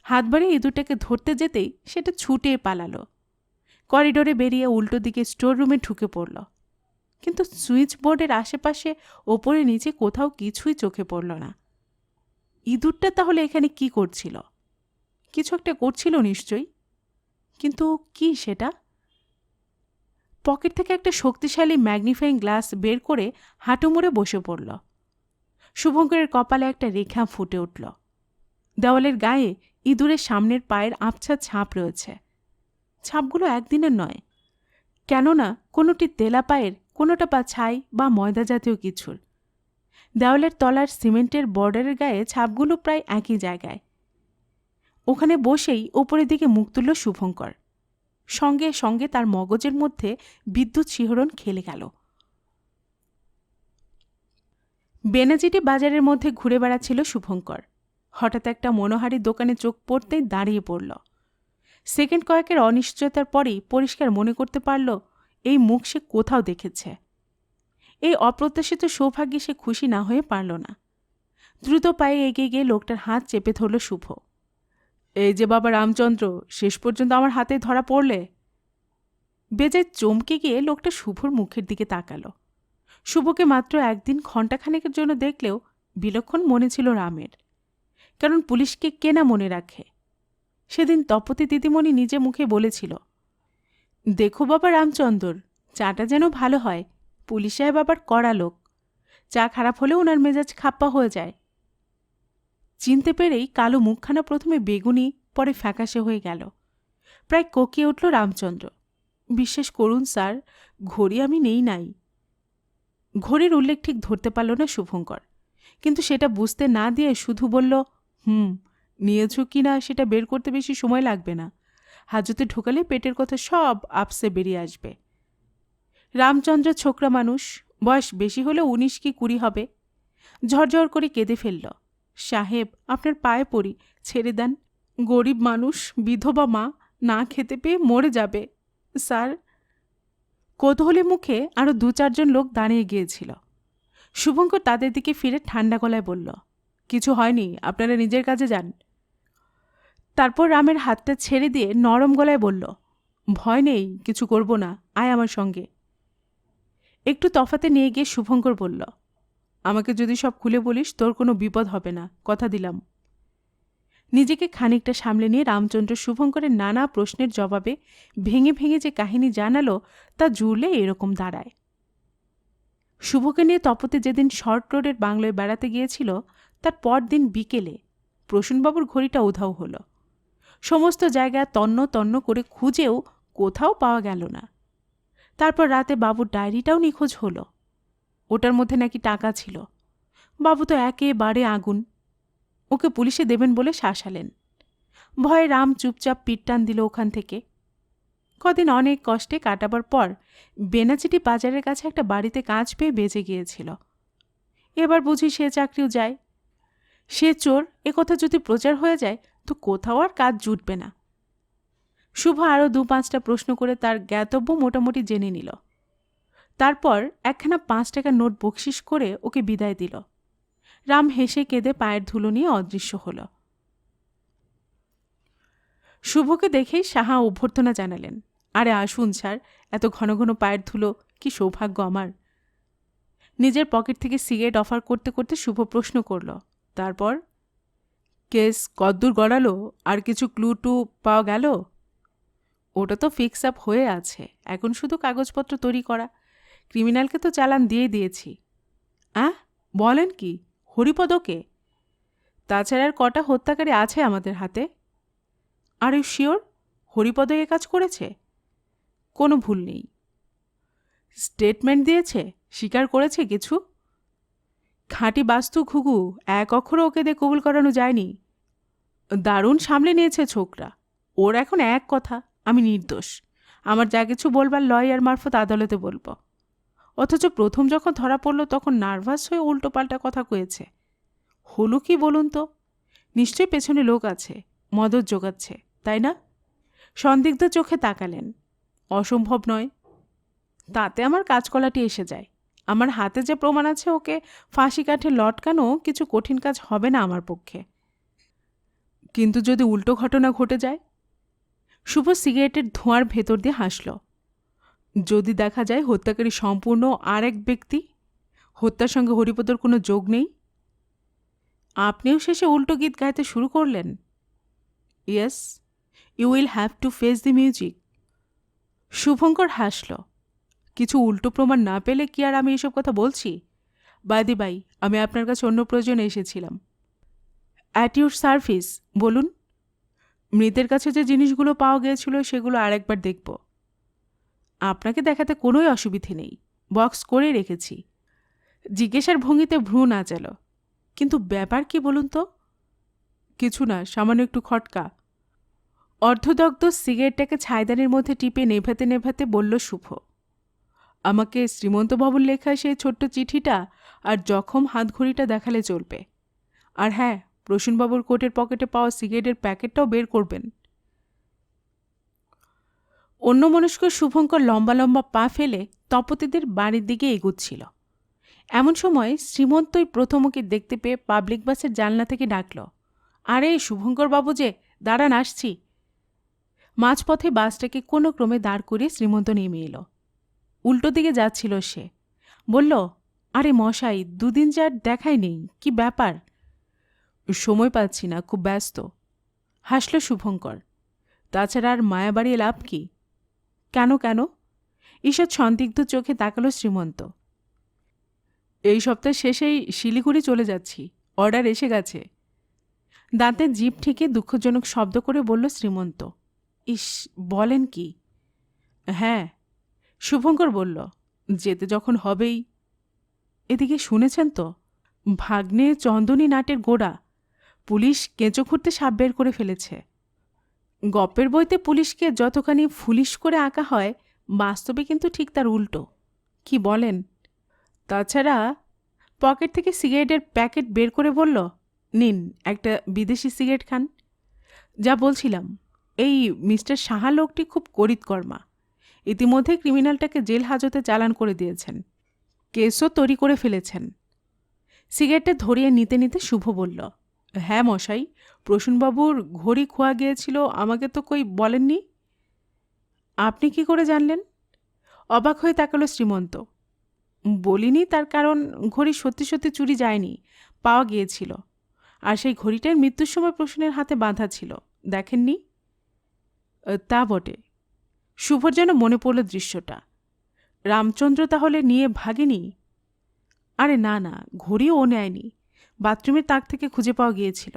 হাত বাড়িয়ে ইঁদুরটাকে ধরতে যেতেই সেটা ছুটে পালালো, করিডোরে বেরিয়ে উল্টো দিকে স্টোর রুমে ঢুকে পড়ল। কিন্তু সুইচ বোর্ডের আশেপাশে ওপরে নিচে কোথাও কিছুই চোখে পড়ল না। ইঁদুরটা তাহলে এখানে কি করছিল? কিছু একটা করছিল নিশ্চয়ই, কিন্তু কি সেটা? পকেট থেকে একটা শক্তিশালী ম্যাগনিফাইং গ্লাস বের করে হাঁটু মুড়ে বসে পড়ল। শুভঙ্করের কপালে একটা রেখা ফুটে উঠল। দেওয়ালের গায়ে ইঁদুরের সামনের পায়ের আবছা ছাপ রয়েছে। ছাপগুলো একদিনের নয়, কেননা কোনোটি তেলাপায়ের, কোনোটা বা ছাই বা ময়দা জাতীয় কিছুর। দেওয়ালের তলার সিমেন্টের বর্ডারের গায়ে ছাপগুলো প্রায় একই জায়গায়। ওখানে বসেই ওপরের দিকে মুখ তুলল শুভঙ্কর। সঙ্গে সঙ্গে তার মগজের মধ্যে বিদ্যুৎ শিহরণ খেলে গেল। বেনাজিটি বাজারের মধ্যে ঘুরে বেড়াচ্ছিল শুভঙ্কর। হঠাৎ একটা মনোহারী দোকানে চোখ পড়তেই দাঁড়িয়ে পড়ল। সেকেন্ড কয়েকের অনিশ্চয়তার পরেই পরিষ্কার মনে করতে পারল এই মুখ সে কোথাও দেখেছে। এই অপ্রত্যাশিত সৌভাগ্যে সে খুশি না হয়ে পারল না। দ্রুত পায়ে এগিয়ে গিয়ে লোকটার হাত চেপে ধরল শুভ। এই যে বাবা রামচন্দ্র, শেষ পর্যন্ত আমার হাতে ধরা পড়লে। বেজায় চমকে গিয়ে লোকটা শুভর মুখের দিকে তাকাল। শুভকে মাত্র একদিন ঘণ্টাখানেকের জন্য দেখলেও বিলক্ষণ মনে ছিল রামের, কারণ পুলিশকে কে না মনে রাখে। সেদিন তপতী দিদিমণি নিজে মুখে বলেছিল, দেখো বাবা রামচন্দর, চাটা যেন ভালো হয়, পুলিশ সাহেব আবার কড়া লোক, চা খারাপ হলেও ওনার মেজাজ খাপ্পা হয়ে যায়। চিনতে পেরেই কালো মুখখানা প্রথমে বেগুনি, পরে ফ্যাকাশে হয়ে গেল। প্রায় কোকিয়ে উঠল রামচন্দ্র। বিশ্বাস করুন স্যার, ঘড়ি আমি নেই নাই। ঘড়ির উল্লেখ ঠিক ধরতে পারল না শুভঙ্কর, কিন্তু সেটা বুঝতে না দিয়ে শুধু বলল, নিয়েছ কি না সেটা বের করতে বেশি সময় লাগবে না, হাজতে ঢোকালে পেটের কথা সব আপসে বেরিয়ে আসবে। রামচন্দ্র ছোকরা মানুষ, বয়স বেশি হলে 19 কি 20 হবে। ঝরঝর করে কেঁদে ফেলল। সাহেব, আপনার পায়ে পড়ি, ছেড়ে দেন। গরিব মানুষ, বিধবা মা, না খেতে পেয়ে মরে যাবে স্যার। কৌতূহলী মুখে আরও 2-4 জন লোক দাঁড়িয়ে গিয়েছিল। শুভঙ্কর তাদের দিকে ফিরে ঠান্ডা গলায় বলল, কিছু হয়নি, আপনারা নিজের কাজে যান। তারপর রামের হাতটা ছেড়ে দিয়ে নরম গলায় বলল, ভয় নেই, কিছু করব না, আয় আমার সঙ্গে। একটু তফাতে নিয়ে গিয়ে শুভঙ্কর বলল, আমাকে যদি সব খুলে বলিস তোর কোনো বিপদ হবে না, কথা দিলাম। নিজেকে খানিকটা সামলে নিয়ে রামচন্দ্র শুভঙ্করের নানা প্রশ্নের জবাবে ভেঙে ভেঙে যে কাহিনী জানালো তা জুড়লে এরকম দাঁড়ায়। শুভকে নিয়ে তপতে যেদিন শর্ট রোডের বাংলোয় বেড়াতে গিয়েছিল, তার পরদিন বিকেলে প্রসূনবাবুর ঘড়িটা উধাও হল। সমস্ত জায়গা তন্ন তন্ন করে খুঁজেও কোথাও পাওয়া গেল না। তারপর রাতে বাবুর ডায়েরিটাও নিখোঁজ হল। ওটার মধ্যে নাকি টাকা ছিল। বাবু তো একেবারে আগুন। ওকে পুলিশে দেবেন বলে শাসালেন। ভয়ে রাম চুপচাপ পিঠ টান দিল ওখান থেকে। কদিন অনেক কষ্টে কাটাবার পর বেনাচিটি বাজারের কাছে একটা বাড়িতে কাজ পেয়ে বেঁচে গিয়েছিল। এবার বুঝি সে চাকরিও যায়। সে চোর একথা যদি প্রচার হয়ে যায় তো কোথাও আর কাজ জুটবে না। শুভ আরও 2-5টা প্রশ্ন করে তার জ্ঞাতব্য মোটামুটি জেনে নিল। তারপর একখানা 5 টাকার নোট বকশিস করে ওকে বিদায় দিল। রাম হেসে কেঁদে পায়ের ধুলো নিয়ে অদৃশ্য হল। শুভকে দেখেই সাহা অভ্যর্থনা জানালেন, আরে আসুন স্যার, এত ঘন ঘন পায়ের ধুলো, কি সৌভাগ্য আমার। নিজের পকেট থেকে সিগারেট অফার করতে করতে শুভ প্রশ্ন করল, তারপর কেস কদ্দূর গড়ালো, আর কিছু ক্লু টু পাওয়া গেল? ওটা তো ফিক্স আপ হয়ে আছে, এখন শুধু কাগজপত্র তৈরি করা। ক্রিমিনালকে তো চালান দিয়ে দিয়েছি। বলেন কি, হরিপদকে? তাছাড়া আর কটা হত্যাকারী আছে আমাদের হাতে। আর ইউ শিওর হরিপদ এ কাজ করেছে? কোনো ভুল নেই। স্টেটমেন্ট দিয়েছে? স্বীকার করেছে কিছু? খাঁটি বাস্তু ঘুঘু, এক অক্ষরও ওকে দিয়ে কবুল করানো যায়নি। দারুণ সামলে নিয়েছে ছোকরা। ওর এখন এক কথা, আমি নির্দোষ, আমার যা কিছু বলবার লয়ার মারফত আদালতে বলবো। অথচ প্রথম যখন ধরা পড়ল তখন নার্ভাস হয়ে উল্টোপাল্টা কথা কয়েছে। হলো কি বলুন তো? নিশ্চয়ই পেছনে লোক আছে, মদত জোগাচ্ছে, তাই না? সন্দিগ্ধ চোখে তাকালেন। অসম্ভব নয়। তাতে আমার কাজকলাটি এসে যায়। আমার হাতে যে প্রমাণ আছে, ওকে ফাঁসি কাঠে লটকানো কিছু কঠিন কাজ হবে না আমার পক্ষে। কিন্তু যদি উল্টো ঘটনা ঘটে যায়? শুভ সিগারেটের ধোঁয়ার ভেতর দিয়ে হাসল। যদি দেখা যায় হত্যাকারী সম্পূর্ণ আর এক ব্যক্তি, হত্যার সঙ্গে হরিপদর কোনো যোগ নেই? আপনিও শেষে উল্টো গীত গাইতে শুরু করলেন। Yes, you will have to face the music. Shubhankar হাসল। কিছু উল্টো প্রমাণ না পেলে কি আর আমি এসব কথা বলছি? বাই বাই, আমি আপনার কাছে অন্য প্রয়োজনে এসেছিলাম। অ্যাট ইউর সার্ভিস, বলুন। মৃতের কাছে যে জিনিসগুলো পাওয়া গিয়েছিল সেগুলো আরেকবার দেখব। আপনাকে দেখাতে কোনোই অসুবিধে নেই, বক্স করে রেখেছি। জিজ্ঞাসার ভঙ্গিতে ভ্রু নাচাল। কিন্তু ব্যাপার কি বলুন তো? কিছু না, সামান্য একটু খটকা। অর্ধদগ্ধ সিগারেটটাকে ছাইদানির মধ্যে টিপে নেভাতে নেভাতে বলল শুভ, আমাকে শ্রীমন্তবাবুর লেখা সেই ছোট্ট চিঠিটা আর জখম হাতঘড়িটা দেখালে চলবে। আর হ্যাঁ, প্রসূনবাবুর কোটের পকেটে পাওয়া সিগারেটের প্যাকেটটাও বের করবেন। অন্যমনস্ক শুভঙ্কর লম্বা লম্বা পা ফেলে তপতিদের বাড়ির দিকে এগুচ্ছিল। এমন সময় শ্রীমন্তই প্রথম ওকে দেখতে পেয়ে পাবলিক বাসের জানলা থেকে ডাকল, আরে শুভঙ্কর বাবু যে, দাঁড়ান আসছি। মাঝপথে বাসটাকে কোনো ক্রমে দাঁড় করিয়ে শ্রীমন্ত নেমে এলো। উল্টো দিকে যাচ্ছিল সে। বলল, আরে মশাই, দুদিন যার দেখাই নেই, কি ব্যাপার? সময় পাচ্ছি না, খুব ব্যস্ত। হাসল শুভঙ্কর। তাছাড়া আর মায়া বাড়িয়ে লাভ কি? কেন কেন? ঈষৎ সন্দিগ্ধ চোখে তাকালো শ্রীমন্ত। এই সপ্তাহ শেষেই শিলিগুড়ি চলে যাচ্ছি, অর্ডার এসে গেছে। দাঁতের জিভ ঠেকে দুঃখজনক শব্দ করে বলল শ্রীমন্ত। ইস, বলেন কি? হ্যাঁ, শুভঙ্কর বলল, যেতে যখন হবেই। এদিকে শুনেছেন তো, ভাগ্নে চন্দনী নাটের গোড়া পুলিশ কেঁচো খুঁড়তে সাপ বের করে ফেলেছে। গপ্পের বইতে পুলিশকে যতখানি ফুলিশ করে আঁকা হয়, বাস্তবে কিন্তু ঠিক তার উল্টো। কি বলেন? তাছাড়া পকেট থেকে সিগারেটের প্যাকেট বের করে বলল, নিন, একটা বিদেশি সিগারেট খান। যা বলছিলাম, এই মিস্টার সাহা লোকটি খুব করিতকর্মা। ইতিমধ্যে ক্রিমিনালটাকে জেল হাজতে চালান করে দিয়েছেন, কেসও তৈরি করে ফেলেছেন। সিগারেটটা ধরিয়ে নিতে নিতে শুভ বলল, হ্যাঁ মশাই, প্রসূনবাবুর ঘড়ি খোয়া গিয়েছিল, আমাকে তো কই বলেননি। আপনি কি করে জানলেন? অবাক হয়ে তাকালো শ্রীমন্ত। বলিনি তার কারণ ঘড়ি সত্যি সত্যি চুরি যায়নি, পাওয়া গিয়েছিল। আর সেই ঘড়িটার মৃত্যুর সময় প্রসূনের হাতে বাঁধা ছিল, দেখেননি? তা বটে। শুভর যেন মনে পড়ল দৃশ্যটা। রামচন্দ্র তাহলে নিয়ে ভাগেনি? আরে না না, ঘড়িও ও নেয়নি, বাথরুমের তাক থেকে খুঁজে পাওয়া গিয়েছিল।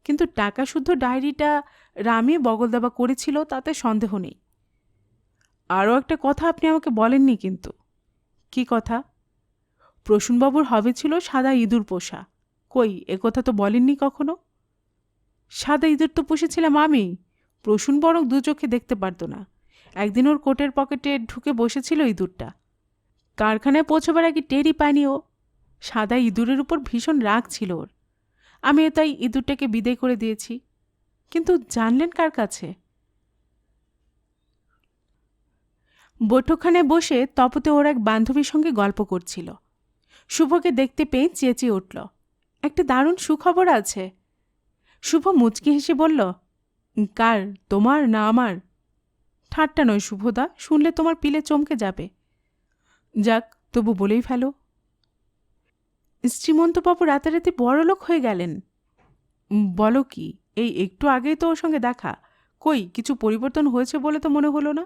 কিন্তু টাকা শুদ্ধ ডায়েরিটা রামে বগল দাবা করেছিল, তাতে সন্দেহ নেই। আরও একটা কথা আপনি আমাকে বলেননি কিন্তু। কি কথা? প্রসূনবাবুর হবে ছিল সাদা ইঁদুর পোষা। কই, একথা তো বলেননি কখনো। সাদা ইঁদুর তো পুষেছিলাম আমি, প্রসূন বরং দু চোখে দেখতে পারত না। একদিন ওর কোটের পকেটে ঢুকে বসেছিল ইঁদুরটা। কারখানায় পৌঁছবার আগে টেরই পায়নি ও। সাদা ইঁদুরের উপর ভীষণ রাগ ছিল ওর। আমিও তাই ইঁদুরটাকে বিদায় করে দিয়েছি। কিন্তু জানলেন কার কাছে? বৈঠকখানায় বসে তপতে ওর এক বান্ধবীর সঙ্গে গল্প করছিল। শুভকে দেখতে পেয়ে চেঁচিয়ে উঠল, একটা দারুণ সুখবর আছে। শুভ মুচকি হেসে বলল, কার, তোমার না আমার? ঠাট্টা নয় শুভদা, শুনলে তোমার পিলে চমকে যাবে। যাক, তবু বলেই ফেলো। শ্রীমন্তবাবু রাতারাতি বড়লোক হয়ে গেলেন। বলো কি, এই একটু আগেই তো ওর সঙ্গে দেখা। কই, কিছু পরিবর্তন হয়েছে বলে তো মনে হলো না।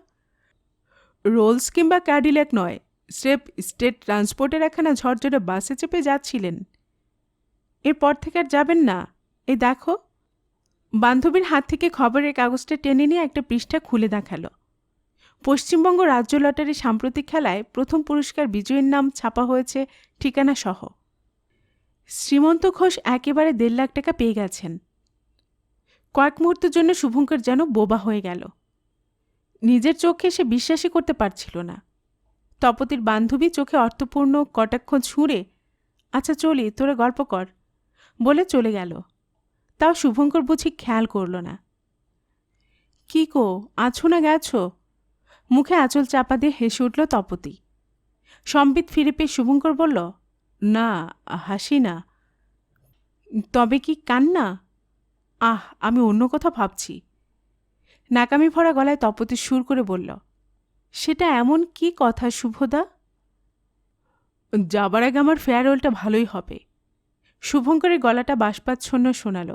রোলস কিংবা ক্যাডিল্যাক নয়, স্রেফ স্টেট ট্রান্সপোর্টের একখানা ঝরঝরে বাসে চেপে যাচ্ছিলেন। এরপর থেকে আর যাবেন না। এই দেখো। বান্ধবীর হাত থেকে খবরের কাগজটা টেনে নিয়ে একটা পৃষ্ঠা খুলে দেখালো। পশ্চিমবঙ্গ রাজ্য লটারি সাম্প্রতিক খেলায় প্রথম পুরস্কার বিজয়ীর নাম ছাপা হয়েছে, ঠিকানা সহ। শ্রীমন্ত ঘোষ একেবারে 1.5 লাখ টাকা পেয়ে গেছেন। কয়েক মুহূর্তের জন্য শুভঙ্কর যেন বোবা হয়ে গেল। নিজের চোখে সে বিশ্বাসই করতে পারছিল না। তপতির বান্ধবী চোখে অর্থপূর্ণ কটাক্ষ ছুঁড়ে, আচ্ছা চলি, তোরা গল্প কর, বলে চলে গেল। তাও শুভঙ্কর বুঝি খেয়াল করল না। কি গো, আছো না গেছো? মুখে আঁচল চাপা দিয়ে হেসে উঠল তপতি। সম্বিত ফিরে পেয়ে শুভঙ্কর বলল, না, হাসি না। তবে কি কান্না? আহ, আমি অন্য কথা ভাবছি। নাকামি ভরা গলায় তপতি সুর করে বলল, সেটা এমন কি কথা শুভদা? যাবার আগে আমার ফেয়ারওয়েলটা ভালোই হবে। শুভঙ্করের গলাটা বাষ্পাচ্ছন্ন শোনাল।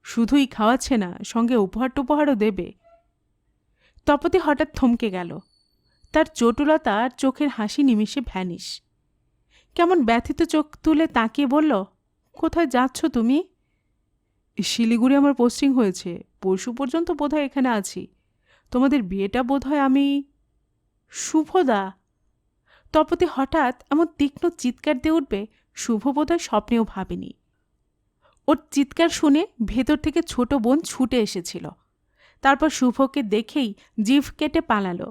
শুধুই খাওয়াচ্ছে না, সঙ্গে উপহার টুপহারও দেবে। তপতি হঠাৎ থমকে গেল। তার চটুলতা আর চোখের হাসি নিমিষে ভ্যানিশ। কেমন ব্যথিত চোখ তুলে তাকিয়ে বলল, কোথায় যাচ্ছ তুমি? শিলিগুড়ি আমার পোস্টিং হয়েছে, পরশু পর্যন্ত বোধহয় এখানে আছি। তোমাদের বিয়েটা বোধহয় আমি। শুভদা! তপতি হঠাৎ এমন তীক্ষ্ণ চিৎকার দিয়ে উঠবে শুভ বোধহয় স্বপ্নেও ভাবেনি। ওর চিৎকার শুনে ভেতর থেকে ছোট বোন ছুটে এসেছিল। তারপর শুভকে দেখেই জিভ কেটে পালালো।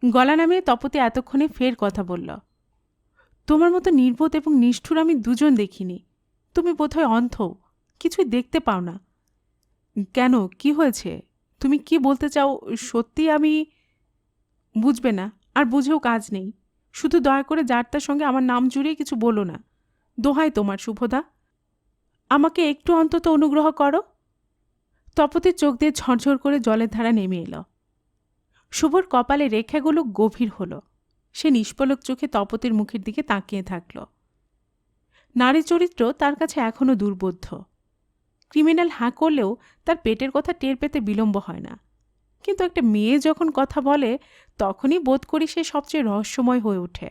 গলা নামিয়ে তপতি এতক্ষণে ফের কথা বলল। তোমার মতো নির্বোধ এবং নিষ্ঠুর আমি দুজন দেখিনি। তুমি বোধহয় অন্ধ, কিছুই দেখতে পাও না। কেন, কি হয়েছে? তুমি কি বলতে চাও? সত্যি আমি। বুঝবে না, আর বুঝেও কাজ নেই। শুধু দয়া করে যার তার সঙ্গে আমার নাম জুড়িয়ে কিছু বলো না। দোহাই তোমার শুভদা, আমাকে একটু অন্তত অনুগ্রহ করো। তপতির চোখ দিয়ে ঝরঝর করে জলের ধারা নেমে এলো। শুভর কপালে রেখাগুলো গভীর হল। সে নিষ্পলক চোখে তপতির মুখের দিকে তাকিয়ে থাকল। নারী চরিত্র তার কাছে এখনও দুর্বোধ্য। ক্রিমিনাল হাঁ করলেও তার পেটের কথা টের পেতে বিলম্ব হয় না। কিন্তু একটা মেয়ে যখন কথা বলে তখনই বোধ করি সে সবচেয়ে রহস্যময় হয়ে ওঠে।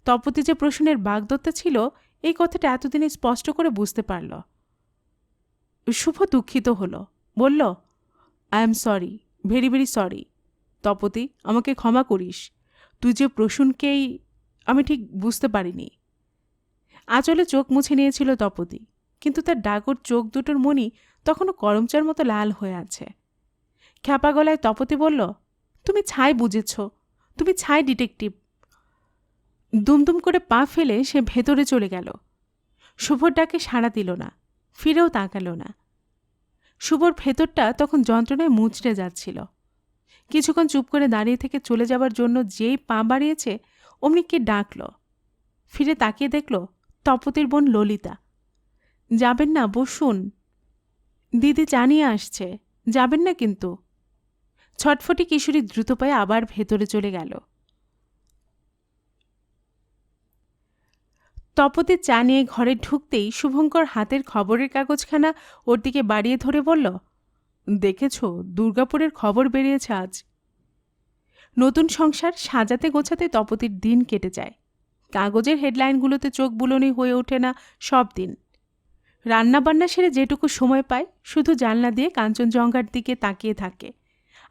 তপতি যে প্রশ্নের বাগদত্তা ছিল এই কথাটা এতদিনে স্পষ্ট করে বুঝতে পারল। শুভ দুঃখিত হল, বলল, I am sorry, very very sorry. Tapati, আমাকে ক্ষমা করিস। তুই যে প্রসূনকেই আমি ঠিক বুঝতে পারিনি। আঁচলে চোখ মুছে নিয়েছিল তপতি, কিন্তু তার ডাগর চোখ দুটোর মণি তখনও করমচার মতো লাল হয়ে আছে। খ্যাপা গলায় তপতি বলল, তুমি ছাই বুঝেছ, তুমি ছাই ডিটেকটিভ। দুমদুম করে পা ফেলে সে ভেতরে চলে গেল। শুভর ডাকে সাড়া দিল না, ফিরেও তাকাল না। শুভর ভেতরটা তখন যন্ত্রণায় মুচড়ে যাচ্ছিল। কিছুক্ষণ চুপ করে দাঁড়িয়ে থেকে চলে যাবার জন্য যেই পা বাড়িয়েছে অমনি কে ডাকল। ফিরে তাকিয়ে দেখল তপতির বোন ললিতা। যাবেন না, বসুন। দিদি জানিয়ে আসছে, যাবেন না কিন্তু। ছটফটি কিশোরী দ্রুত পায়ে আবার ভেতরে চলে গেল। তপতি চা নিয়ে ঘরে ঢুকতেই শুভঙ্কর হাতের খবরের কাগজখানা ওর দিকে বাড়িয়ে ধরে বলল, দেখেছ, দুর্গাপুরের খবর বেরিয়েছে আজ। নতুন সংসার সাজাতে গোছাতে তপতির দিন কেটে যায়। কাগজের হেডলাইনগুলোতে চোখ বুলোনি হয়ে ওঠে না সব দিন। রান্নাবান্না সেরে যেটুকু সময় পায় শুধু জানলা দিয়ে কাঞ্চনজঙ্ঘার দিকে তাকিয়ে থাকে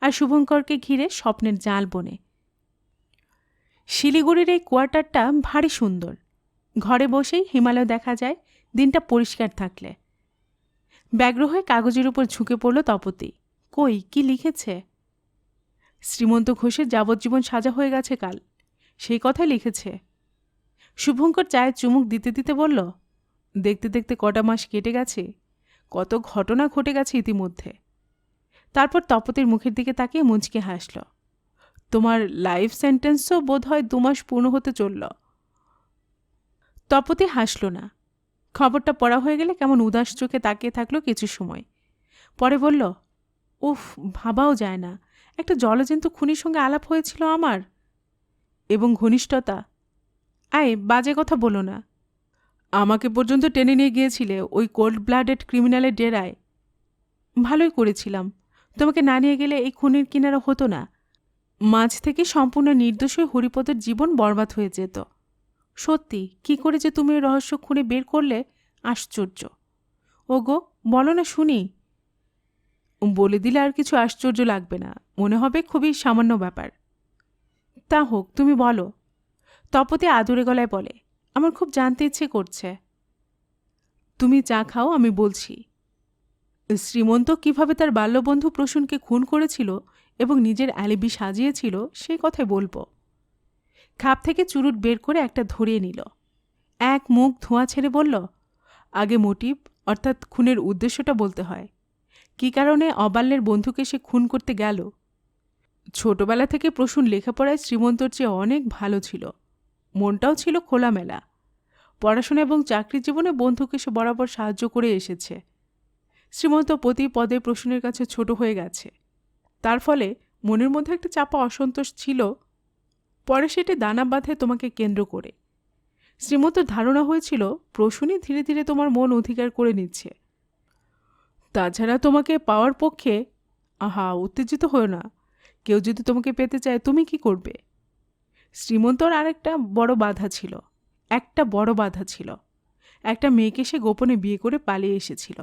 আর শুভঙ্করকে ঘিরে স্বপ্নের জাল বনে। শিলিগুড়ির এই কোয়ার্টারটা ভারী সুন্দর। ঘরে বসেই হিমালয় দেখা যায় দিনটা পরিষ্কার থাকলে। ব্যগ্র হয়ে কাগজের উপর ঝুঁকে পড়ল তপতি। কই, কি লিখেছে? শ্রীমন্ত ঘোষের যাবজ্জীবন সাজা হয়ে গেছে কাল, সেই কথাই লিখেছে। শুভঙ্কর চায়ের চুমুক দিতে দিতে বলল, দেখতে দেখতে কটা মাস কেটে গেছে, কত ঘটনা ঘটে গেছে ইতিমধ্যে। তারপর তপতির মুখের দিকে তাকিয়ে মুচকে হাসল। তোমার লাইফ সেন্টেন্সও বোধ হয় 2 মাস পূর্ণ হতে চলল। তপতি হাসল না। খবরটা পড়া হয়ে গেলে কেমন উদাস চোখে তাকিয়ে থাকলো কিছু সময়। পরে বলল, উফ, ভাবাও যায় না, একটা জলজন্তু খুনির সঙ্গে আলাপ হয়েছিল আমার। এবং ঘনিষ্ঠতা। আয়, বাজে কথা বলো না। আমাকে পর্যন্ত টেনে নিয়ে গিয়েছিলে ওই কোল্ড ব্লাডেড ক্রিমিনালের ডেরায়। ভালোই করেছিলাম, তোমাকে না নিয়ে গেলে এই খুনির কিনারা হতো না। মাঝ থেকে সম্পূর্ণ নির্দোষ হয়ে হরিপদের জীবন বরবাদ হয়ে যেত। সত্যি, কি করে যে তুমি ওই রহস্য খুঁড়ে বের করলে, আশ্চর্য। ওগো, বলো না শুনি। বলে দিলে আর কিছু আশ্চর্য লাগবে না, মনে হবে খুবই সামান্য ব্যাপার। তা হোক, তুমি বলো। তপতি আদুরে গলায় বলে, আমার খুব জানতে ইচ্ছে করছে। তুমি চা খাও, আমি বলছি। শ্রীমন্ত কিভাবে তার বাল্যবন্ধু প্রসূনকে খুন করেছিল এবং নিজের অ্যালিবি সাজিয়েছিল সেই কথাই বলবো। খাপ থেকে চুরুট বের করে একটা ধরিয়ে নিল। এক মুখ ধোঁয়া ছেড়ে বলল, আগে মোটিভ অর্থাৎ খুনের উদ্দেশ্যটা বলতে হয়। কী কারণে অবাল্যের বন্ধুকে সে খুন করতে গেল? ছোটবেলা থেকে প্রসূন লেখাপড়ায় শ্রীমন্তর চেয়ে অনেক ভালো ছিল, মনটাও ছিল খোলামেলা। পড়াশোনা এবং চাকরির জীবনে বন্ধুকে সে বরাবর সাহায্য করে এসেছে। শ্রীমন্ত প্রতি পদে প্রসূনের কাছে ছোট হয়ে গেছে। তার ফলে মনের মধ্যে একটা চাপা অসন্তোষ ছিল। পরে সেটি দানা বাঁধে তোমাকে কেন্দ্র করে। শ্রীমন্তর ধারণা হয়েছিল প্রসূনই ধীরে ধীরে তোমার মন অধিকার করে নিচ্ছে। তাছাড়া তোমাকে পাওয়ার পক্ষে, আহা, উত্তেজিত হও না, কেউ যদি তোমাকে পেতে চায় তুমি কি করবে? শ্রীমন্তর আরেকটা বড় বাধা ছিল, একটা বড় বাধা ছিল। একটা মেয়েকে সে গোপনে বিয়ে করে পালিয়ে এসেছিল।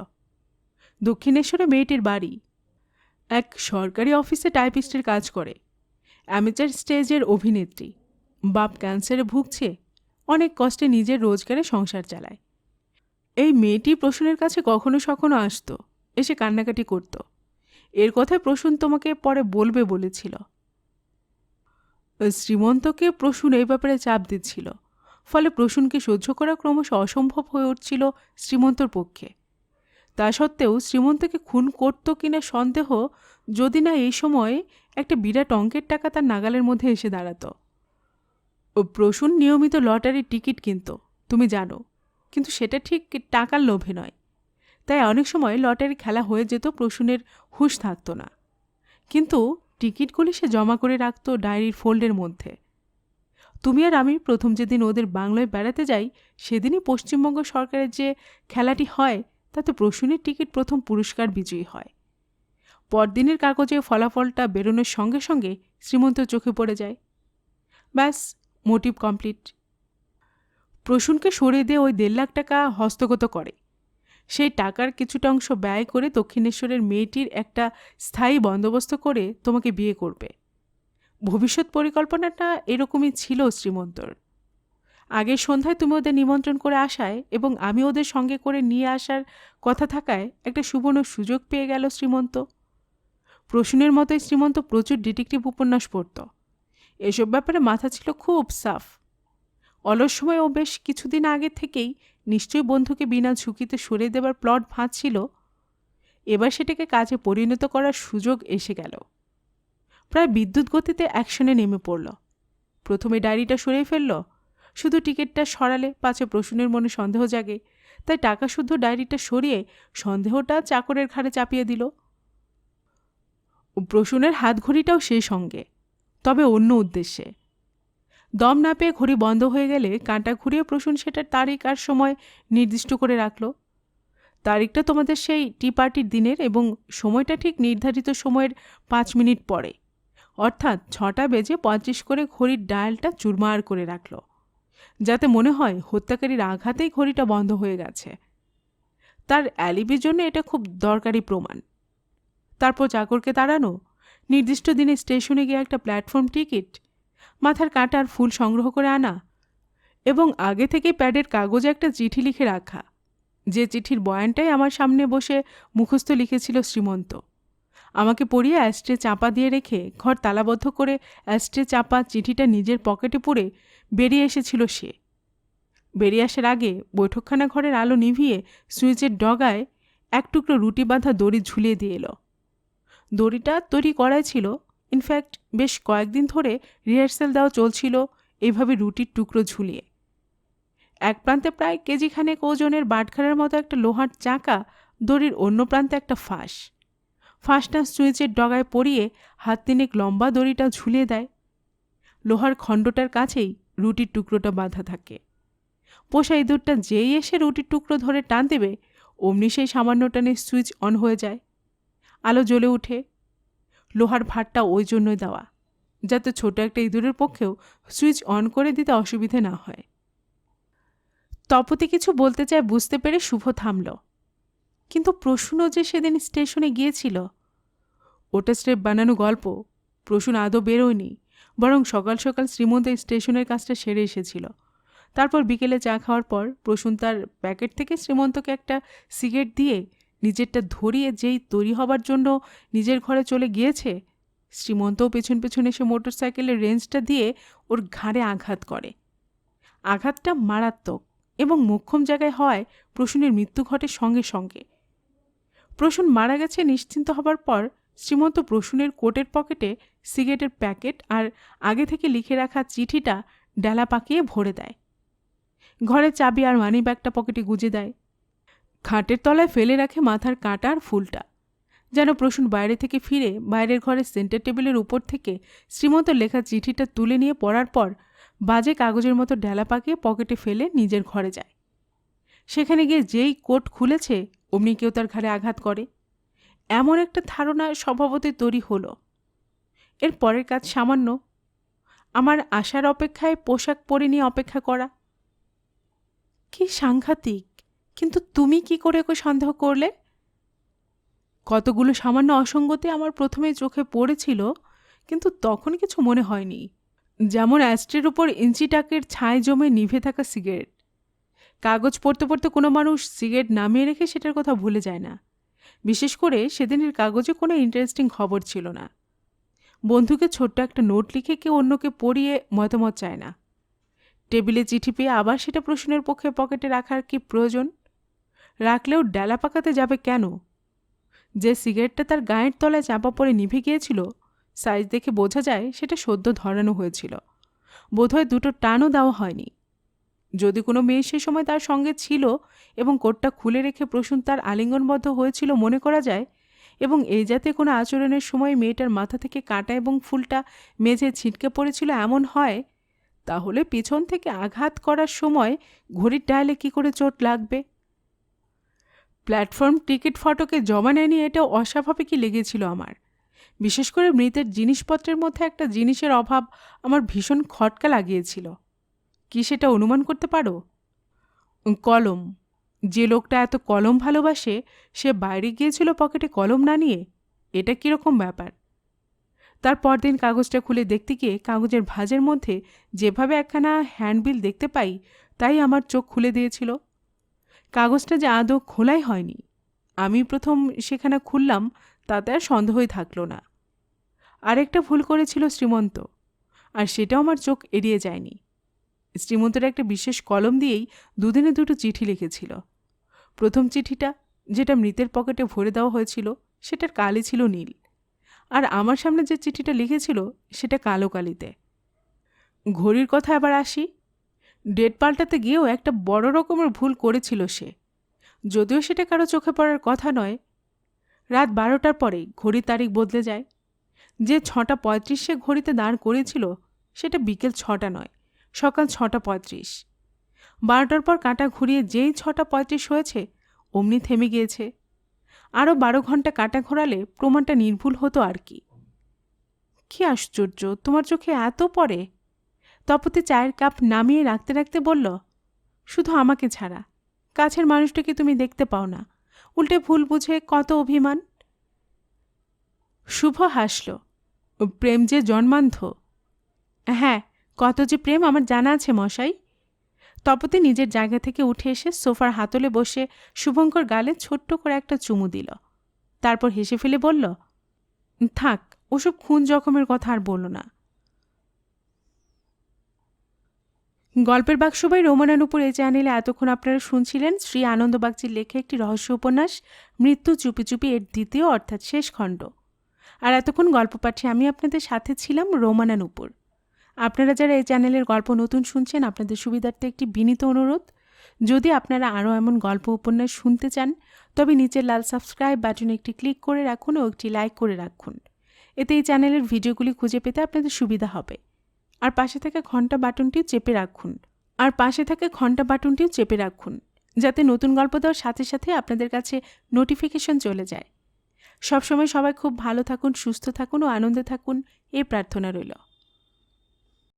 দক্ষিণেশ্বরে মেয়েটির বাড়ি। এক সরকারি অফিসে টাইপিস্টের কাজ করে। অ্যামেচার স্টেজের অভিনেত্রী। বাপ ক্যান্সারে ভুগছে, অনেক কষ্টে নিজের রোজগারে সংসার চালায়। এই মেয়েটি প্রসূনের কাছে কখনো সখনো আসতো, এসে কান্নাকাটি করত। এর কথায় প্রসূন তোমাকে পরে বলবে বলেছিল। শ্রীমন্তকে প্রসূন এই ব্যাপারে চাপ দিচ্ছিল, ফলে প্রসূনকে সহ্য করা ক্রমশ অসম্ভব হয়ে উঠছিল শ্রীমন্তর পক্ষে। তা সত্ত্বেও শ্রীমন্তকে খুন করত কিনা সন্দেহ, যদি না এই সময় একটা বিরাট অঙ্কের টাকা তার নাগালের মধ্যে এসে দাঁড়াত। প্রসূন নিয়মিত লটারির টিকিট কিনত, তুমি জানো, কিন্তু সেটা ঠিক টাকার লোভে নয়। তাই অনেক সময় লটারি খেলা হয়ে যেত, প্রসূনের হুঁশ থাকত না। কিন্তু টিকিটগুলি সে জমা করে রাখত ডায়েরির ফোল্ডের মধ্যে। তুমি আর আমি প্রথম যেদিন ওদের বাংলায় বেড়াতে যাই, সেদিনই পশ্চিমবঙ্গ সরকারের যে খেলাটি হয় তাতে প্রসূনের টিকিট প্রথম পুরস্কার বিজয়ী হয়। পরদিনের কাগজে ফলাফলটা বেরোনোর সঙ্গে সঙ্গে শ্রীমন্ত চোখে পড়ে যায়। ব্যাস, মোটিভ কমপ্লিট। প্রসূনকে সরিয়ে দিয়ে ওই 1.5 লাখ টাকা হস্তগত করে। সেই টাকার কিছুটা অংশ ব্যয় করে দক্ষিণেশ্বরের মেয়েটির একটা স্থায়ী বন্দোবস্ত করে তোমাকে বিয়ে করবে। ভবিষ্যৎ পরিকল্পনাটা এরকমই ছিল শ্রীমন্তর। আগের সন্ধ্যায় তুমি ওদের নিমন্ত্রণ করে আসায় এবং আমি ওদের সঙ্গে করে নিয়ে আসার কথা থাকায় একটা সুবর্ণ সুযোগ পেয়ে গেল শ্রীমন্ত। প্রসূনের মতোই শ্রীমন্ত প্রচুর ডিটেকটিভ উপন্যাস পড়ত। এসব ব্যাপারে মাথা ছিল খুব সাফ। অলস সময় ও বেশ কিছুদিন আগে থেকেই নিশ্চয়ই বন্ধুকে বিনা ঝুঁকিতে সরিয়ে দেবার প্লট ভাঁজছিল। এবার সেটাকে কাজে পরিণত করার সুযোগ এসে গেল। প্রায় বিদ্যুৎ গতিতে অ্যাকশনে নেমে পড়ল। প্রথমে ডায়েরিটা সরিয়ে ফেলল, শুধু টিকিটটা সরালে পাছে প্রসূনের মনে সন্দেহ জাগে, তাই টাকা শুদ্ধ ডায়েরিটা সরিয়ে সন্দেহটা চাকরের ঘাড়ে চাপিয়ে দিল। প্রসূনের হাত ঘড়িটাও সেই সঙ্গে, তবে অন্য উদ্দেশ্যে। দম না পেয়ে ঘড়ি বন্ধ হয়ে গেলে কাঁটা ঘুরিয়ে প্রসূন সেটার তারিখ আর সময় নির্দিষ্ট করে রাখল। তারিখটা তোমাদের সেই টি পার্টির দিনের এবং সময়টা ঠিক নির্ধারিত সময়ের 5 মিনিট পরে, অর্থাৎ 6:35 করে ঘড়ির ডায়ালটা চুরমার করে রাখল, যাতে মনে হয় হত্যাকারীর আঘাতেই ঘড়িটা বন্ধ হয়ে গেছে। তার অ্যালিবির জন্য এটা খুব দরকারি প্রমাণ। তারপর চাকরকে তাড়ানো, নির্দিষ্ট দিনে স্টেশনে গিয়ে একটা প্ল্যাটফর্ম টিকিট, মাথার কাঁটা আর ফুল সংগ্রহ করে আনা এবং আগে থেকে প্যাডের কাগজে একটা চিঠি লিখে রাখা, যে চিঠির বয়ানটাই আমার সামনে বসে মুখস্থ লিখেছিল শ্রীমন্ত। আমাকে পড়িয়ে অ্যাস্ট্রে চাপা দিয়ে রেখে ঘর তালাবদ্ধ করে অ্যাস্ট্রে চাপা চিঠিটা নিজের পকেটে পুরে বেরিয়ে এসেছিল সে। বেরিয়ে আসার আগে বৈঠকখানা ঘরের আলো নিভিয়ে সুইচের ডগায় এক টুকরো রুটি বাঁধা দড়ি ঝুলিয়ে দিয়ে এলো। দড়িটা তৈরি করাই ছিল, ইনফ্যাক্ট বেশ কয়েকদিন ধরে রিহার্সাল দেওয়া চলছিল এইভাবে রুটির টুকরো ঝুলিয়ে। এক প্রান্তে প্রায় কেজিখানেক ওজনের বাটখারার মতো একটা লোহার চাকা, দড়ির অন্য প্রান্তে একটা ফাঁস। ফাঁসটা সুইচের ডগায় পরিয়ে হাত 3 লম্বা দড়িটা ঝুলিয়ে দেয়। লোহার খণ্ডটার কাছেই রুটির টুকরোটা বাঁধা থাকে। পোষা ইঁদুরটা যেই এসে রুটির টুকরো ধরে টান দেবে, অমনি সেই সামান্য টানে সুইচ অন হয়ে যায়, আলো জ্বলে উঠে। লোহার ভারটা ওই জন্যই দেওয়া, যাতে ছোট একটা ইঁদুরের পক্ষেও সুইচ অন করে দিতে অসুবিধে না হয়। তপতি কিছু বলতে চায় বুঝতে পেরে শুভ থামল। কিন্তু প্রসূনও যে সেদিন স্টেশনে গিয়েছিল, ওটা স্টেপ বানানো গল্প। প্রসূন আদৌ বেরোয়নি, বরং সকাল সকাল শ্রীমন্ত স্টেশনের কাজটা সেরে এসেছিল। তারপর বিকেলে চা খাওয়ার পর প্রসূন তার প্যাকেট থেকে শ্রীমন্তকে একটা সিগারেট দিয়ে নিজেরটা ধরিয়ে যেই তৈরি হবার জন্য নিজের ঘরে চলে গিয়েছে, শ্রীমন্তও পেছন পেছন এসে মোটর সাইকেলের রেঞ্জটা দিয়ে ওর ঘাড়ে আঘাত করে। আঘাতটা মারাত্মক এবং মোক্ষম জায়গায় হয় প্রসূনের মৃত্যু ঘটে সঙ্গে সঙ্গে। প্রসূন মারা গেছে নিশ্চিন্ত হবার পর শ্রীমন্ত প্রসূনের কোটের পকেটে সিগারেটের প্যাকেট আর আগে থেকে লিখে রাখা চিঠিটা ডালা পাকিয়ে ভরে দেয়। ঘরের চাবি আর মানি ব্যাগটা পকেটে গুজে দেয়। খাটের তলায় ফেলে রাখে মাথার কাঁটা আর ফুলটা, যেন প্রসূন বাইরে থেকে ফিরে বাইরের ঘরের সেন্টার টেবিলের উপর থেকে শ্রীমন্ত লেখা চিঠিটা তুলে নিয়ে পড়ার পর বাজে কাগজের মতো ডালা পাকিয়ে পকেটে ফেলে নিজের ঘরে যায়। সেখানে গিয়ে যেই কোট খুলেছে, অমনি কেউ তার ঘাড়ে আঘাত করে, এমন একটা ধারণা স্বভাবতই তৈরি হলো। এর পরের কাজ সামান্য, আমার আসার অপেক্ষায় পোশাক পরে নিয়ে অপেক্ষা করা। কি সাংঘাতিক! কিন্তু তুমি কি করে ওকে সন্দেহ করলে? কতগুলো সামান্য অসঙ্গতি আমার প্রথমেই চোখে পড়েছিল, কিন্তু তখন কিছু মনে হয়নি। যেমন অ্যাস্ট্রের উপর ইঞ্চিটাকের ছায় জমে নিভে থাকা সিগারেট। কাগজ পড়তে পড়তে কোনো মানুষ সিগারেট নামিয়ে রেখে সেটার কথা ভুলে যায় না। বিশেষ করে সেদিনের কাগজে কোনো ইন্টারেস্টিং খবর ছিল না। বন্ধুকে ছোট্ট একটা নোট লিখে কেউ অন্যকে পড়িয়ে মতামত চায় না। টেবিলে চিঠি পেয়ে আবার সেটা প্রশ্নের পক্ষে পকেটে রাখার কি প্রয়োজন? রাখলেও ডালা পাকাতে যাবে কেন? যে সিগারেটটা তার গায়ের তলায় চাপা পড়ে নিভে গিয়েছিল, সাইজ দেখে বোঝা যায় সেটা সদ্য ধরানো হয়েছিল। বোধহয় দুটো টানও দেওয়া হয়নি। যদি কোনো মেয়ে সে সময় তার সঙ্গে ছিল এবং কোটটা খুলে রেখে প্রসূন তার আলিঙ্গনবদ্ধ হয়েছিল মনে করা যায়, এবং এই জাতীয় কোনো আচরণের সময় মেয়েটার মাথা থেকে কাঁটা এবং ফুলটা মেঝে ছিটকে পড়েছিল এমন হয়, তাহলে পিছন থেকে আঘাত করার সময় ঘড়ির ডায়ালে কী করে চোট লাগবে? প্ল্যাটফর্ম টিকিট ফটকে জমা নেয়নি, এটাও অস্বাভাবিকই লেগেছিল আমার। বিশেষ করে মৃতের জিনিসপত্রের মধ্যে একটা জিনিসের অভাব আমার ভীষণ খটকা লাগিয়েছিল। কি সেটা অনুমান করতে পারো? কলম। যে লোকটা এত কলম ভালোবাসে সে বাইরে গিয়েছিল পকেটে কলম না নিয়ে? এটা কীরকম ব্যাপার? তার পরদিন কাগজটা খুলে দেখতে গিয়ে কাগজের ভাঁজের মধ্যে যেভাবে একখানা হ্যান্ডবিল দেখতে পাই, তাই আমার চোখ খুলে দিয়েছিল। কাগজটা যে আদৌ খোলাই হয়নি। আমি প্রথম সেখানে খুললাম, তাতে আর সন্দেহই থাকলো না। আরেকটা ভুল করেছিল শ্রীমন্ত, আর সেটাও আমার চোখ এড়িয়ে যায়নি। শ্রীমন্তের একটা বিশেষ কলম দিয়েই দুদিনে দুটো চিঠি লিখেছিল। প্রথম চিঠিটা, যেটা মৃতের পকেটে ভরে দেওয়া হয়েছিল, সেটার কালি ছিল নীল, আর আমার সামনে যে চিঠিটা লিখেছিল সেটা কালো কালিতে। ঘড়ির কথা আবার আসি। ডেট পাল্টাতে গিয়েও একটা বড় রকমের ভুল করেছিল সে, যদিও সেটা কারো চোখে পড়ার কথা নয়। রাত 12টার পরে ঘড়ির তারিখ বদলে যায়। যে 6:35 ঘড়িতে দাঁড় করেছিল সেটা বিকেল 6টা নয়, সকাল 6:35। 12টার পর কাঁটা ঘুরিয়ে যেই 6:35 হয়েছে অমনি থেমে গিয়েছে। আরও 12 ঘন্টা কাঁটা ঘোরালে প্রমাণটা নির্ভুল হতো আর কি। কি আশ্চর্য, তোমার চোখে এত পড়ে? তপতি চায়ের কাপ নামিয়ে রাখতে রাখতে বলল, শুধু আমাকে ছাড়া কাছের মানুষটাকে তুমি দেখতে পাও না, উল্টে ভুল বুঝে কত অভিমান। শুভ হাসল। প্রেম যে জন্মান্ধ। হ্যাঁ, কত যে প্রেম আমার জানা আছে মশাই। তপতি নিজের জায়গা থেকে উঠে এসে সোফার হাতলে বসে শুভঙ্কর গালে ছোট্ট করে একটা চুমু দিল। তারপর হেসে ফেলে বলল, থাক, ওসব খুন জখমের কথা আর বলো না। গল্পের বাক্সবাই রোমানানুপুর এই চ্যানেলে এতক্ষণ আপনারা শুনছিলেন শ্রী আনন্দ বাগচির লেখা একটি রহস্য উপন্যাস মৃত্যু চুপি চুপি, এর দ্বিতীয় অর্থাৎ শেষ খণ্ড। আর এতক্ষণ গল্প পাঠে আমি আপনাদের সাথে ছিলাম রোমানানুপুর। আপনারা যারা এই চ্যানেলের গল্প নতুন শুনছেন, আপনাদের সুবিধার্থে একটি বিনীত অনুরোধ, যদি আপনারা আরও এমন গল্প উপন্যাস শুনতে চান তবে নিচের লাল সাবস্ক্রাইব বাটনে একটি ক্লিক করে রাখুন ও একটি লাইক করে রাখুন। এতে এই চ্যানেলের ভিডিওগুলি খুঁজে পেতে আপনাদের সুবিধা হবে। আর পাশে থাকা ঘন্টা বাটনটিও চেপে রাখুন, যাতে নতুন গল্প দেওয়ার সাথে সাথে আপনাদের কাছে নোটিফিকেশন চলে যায়। সবসময় সবাই খুব ভালো থাকুন, সুস্থ থাকুন ও আনন্দে থাকুন, এই প্রার্থনা রইল।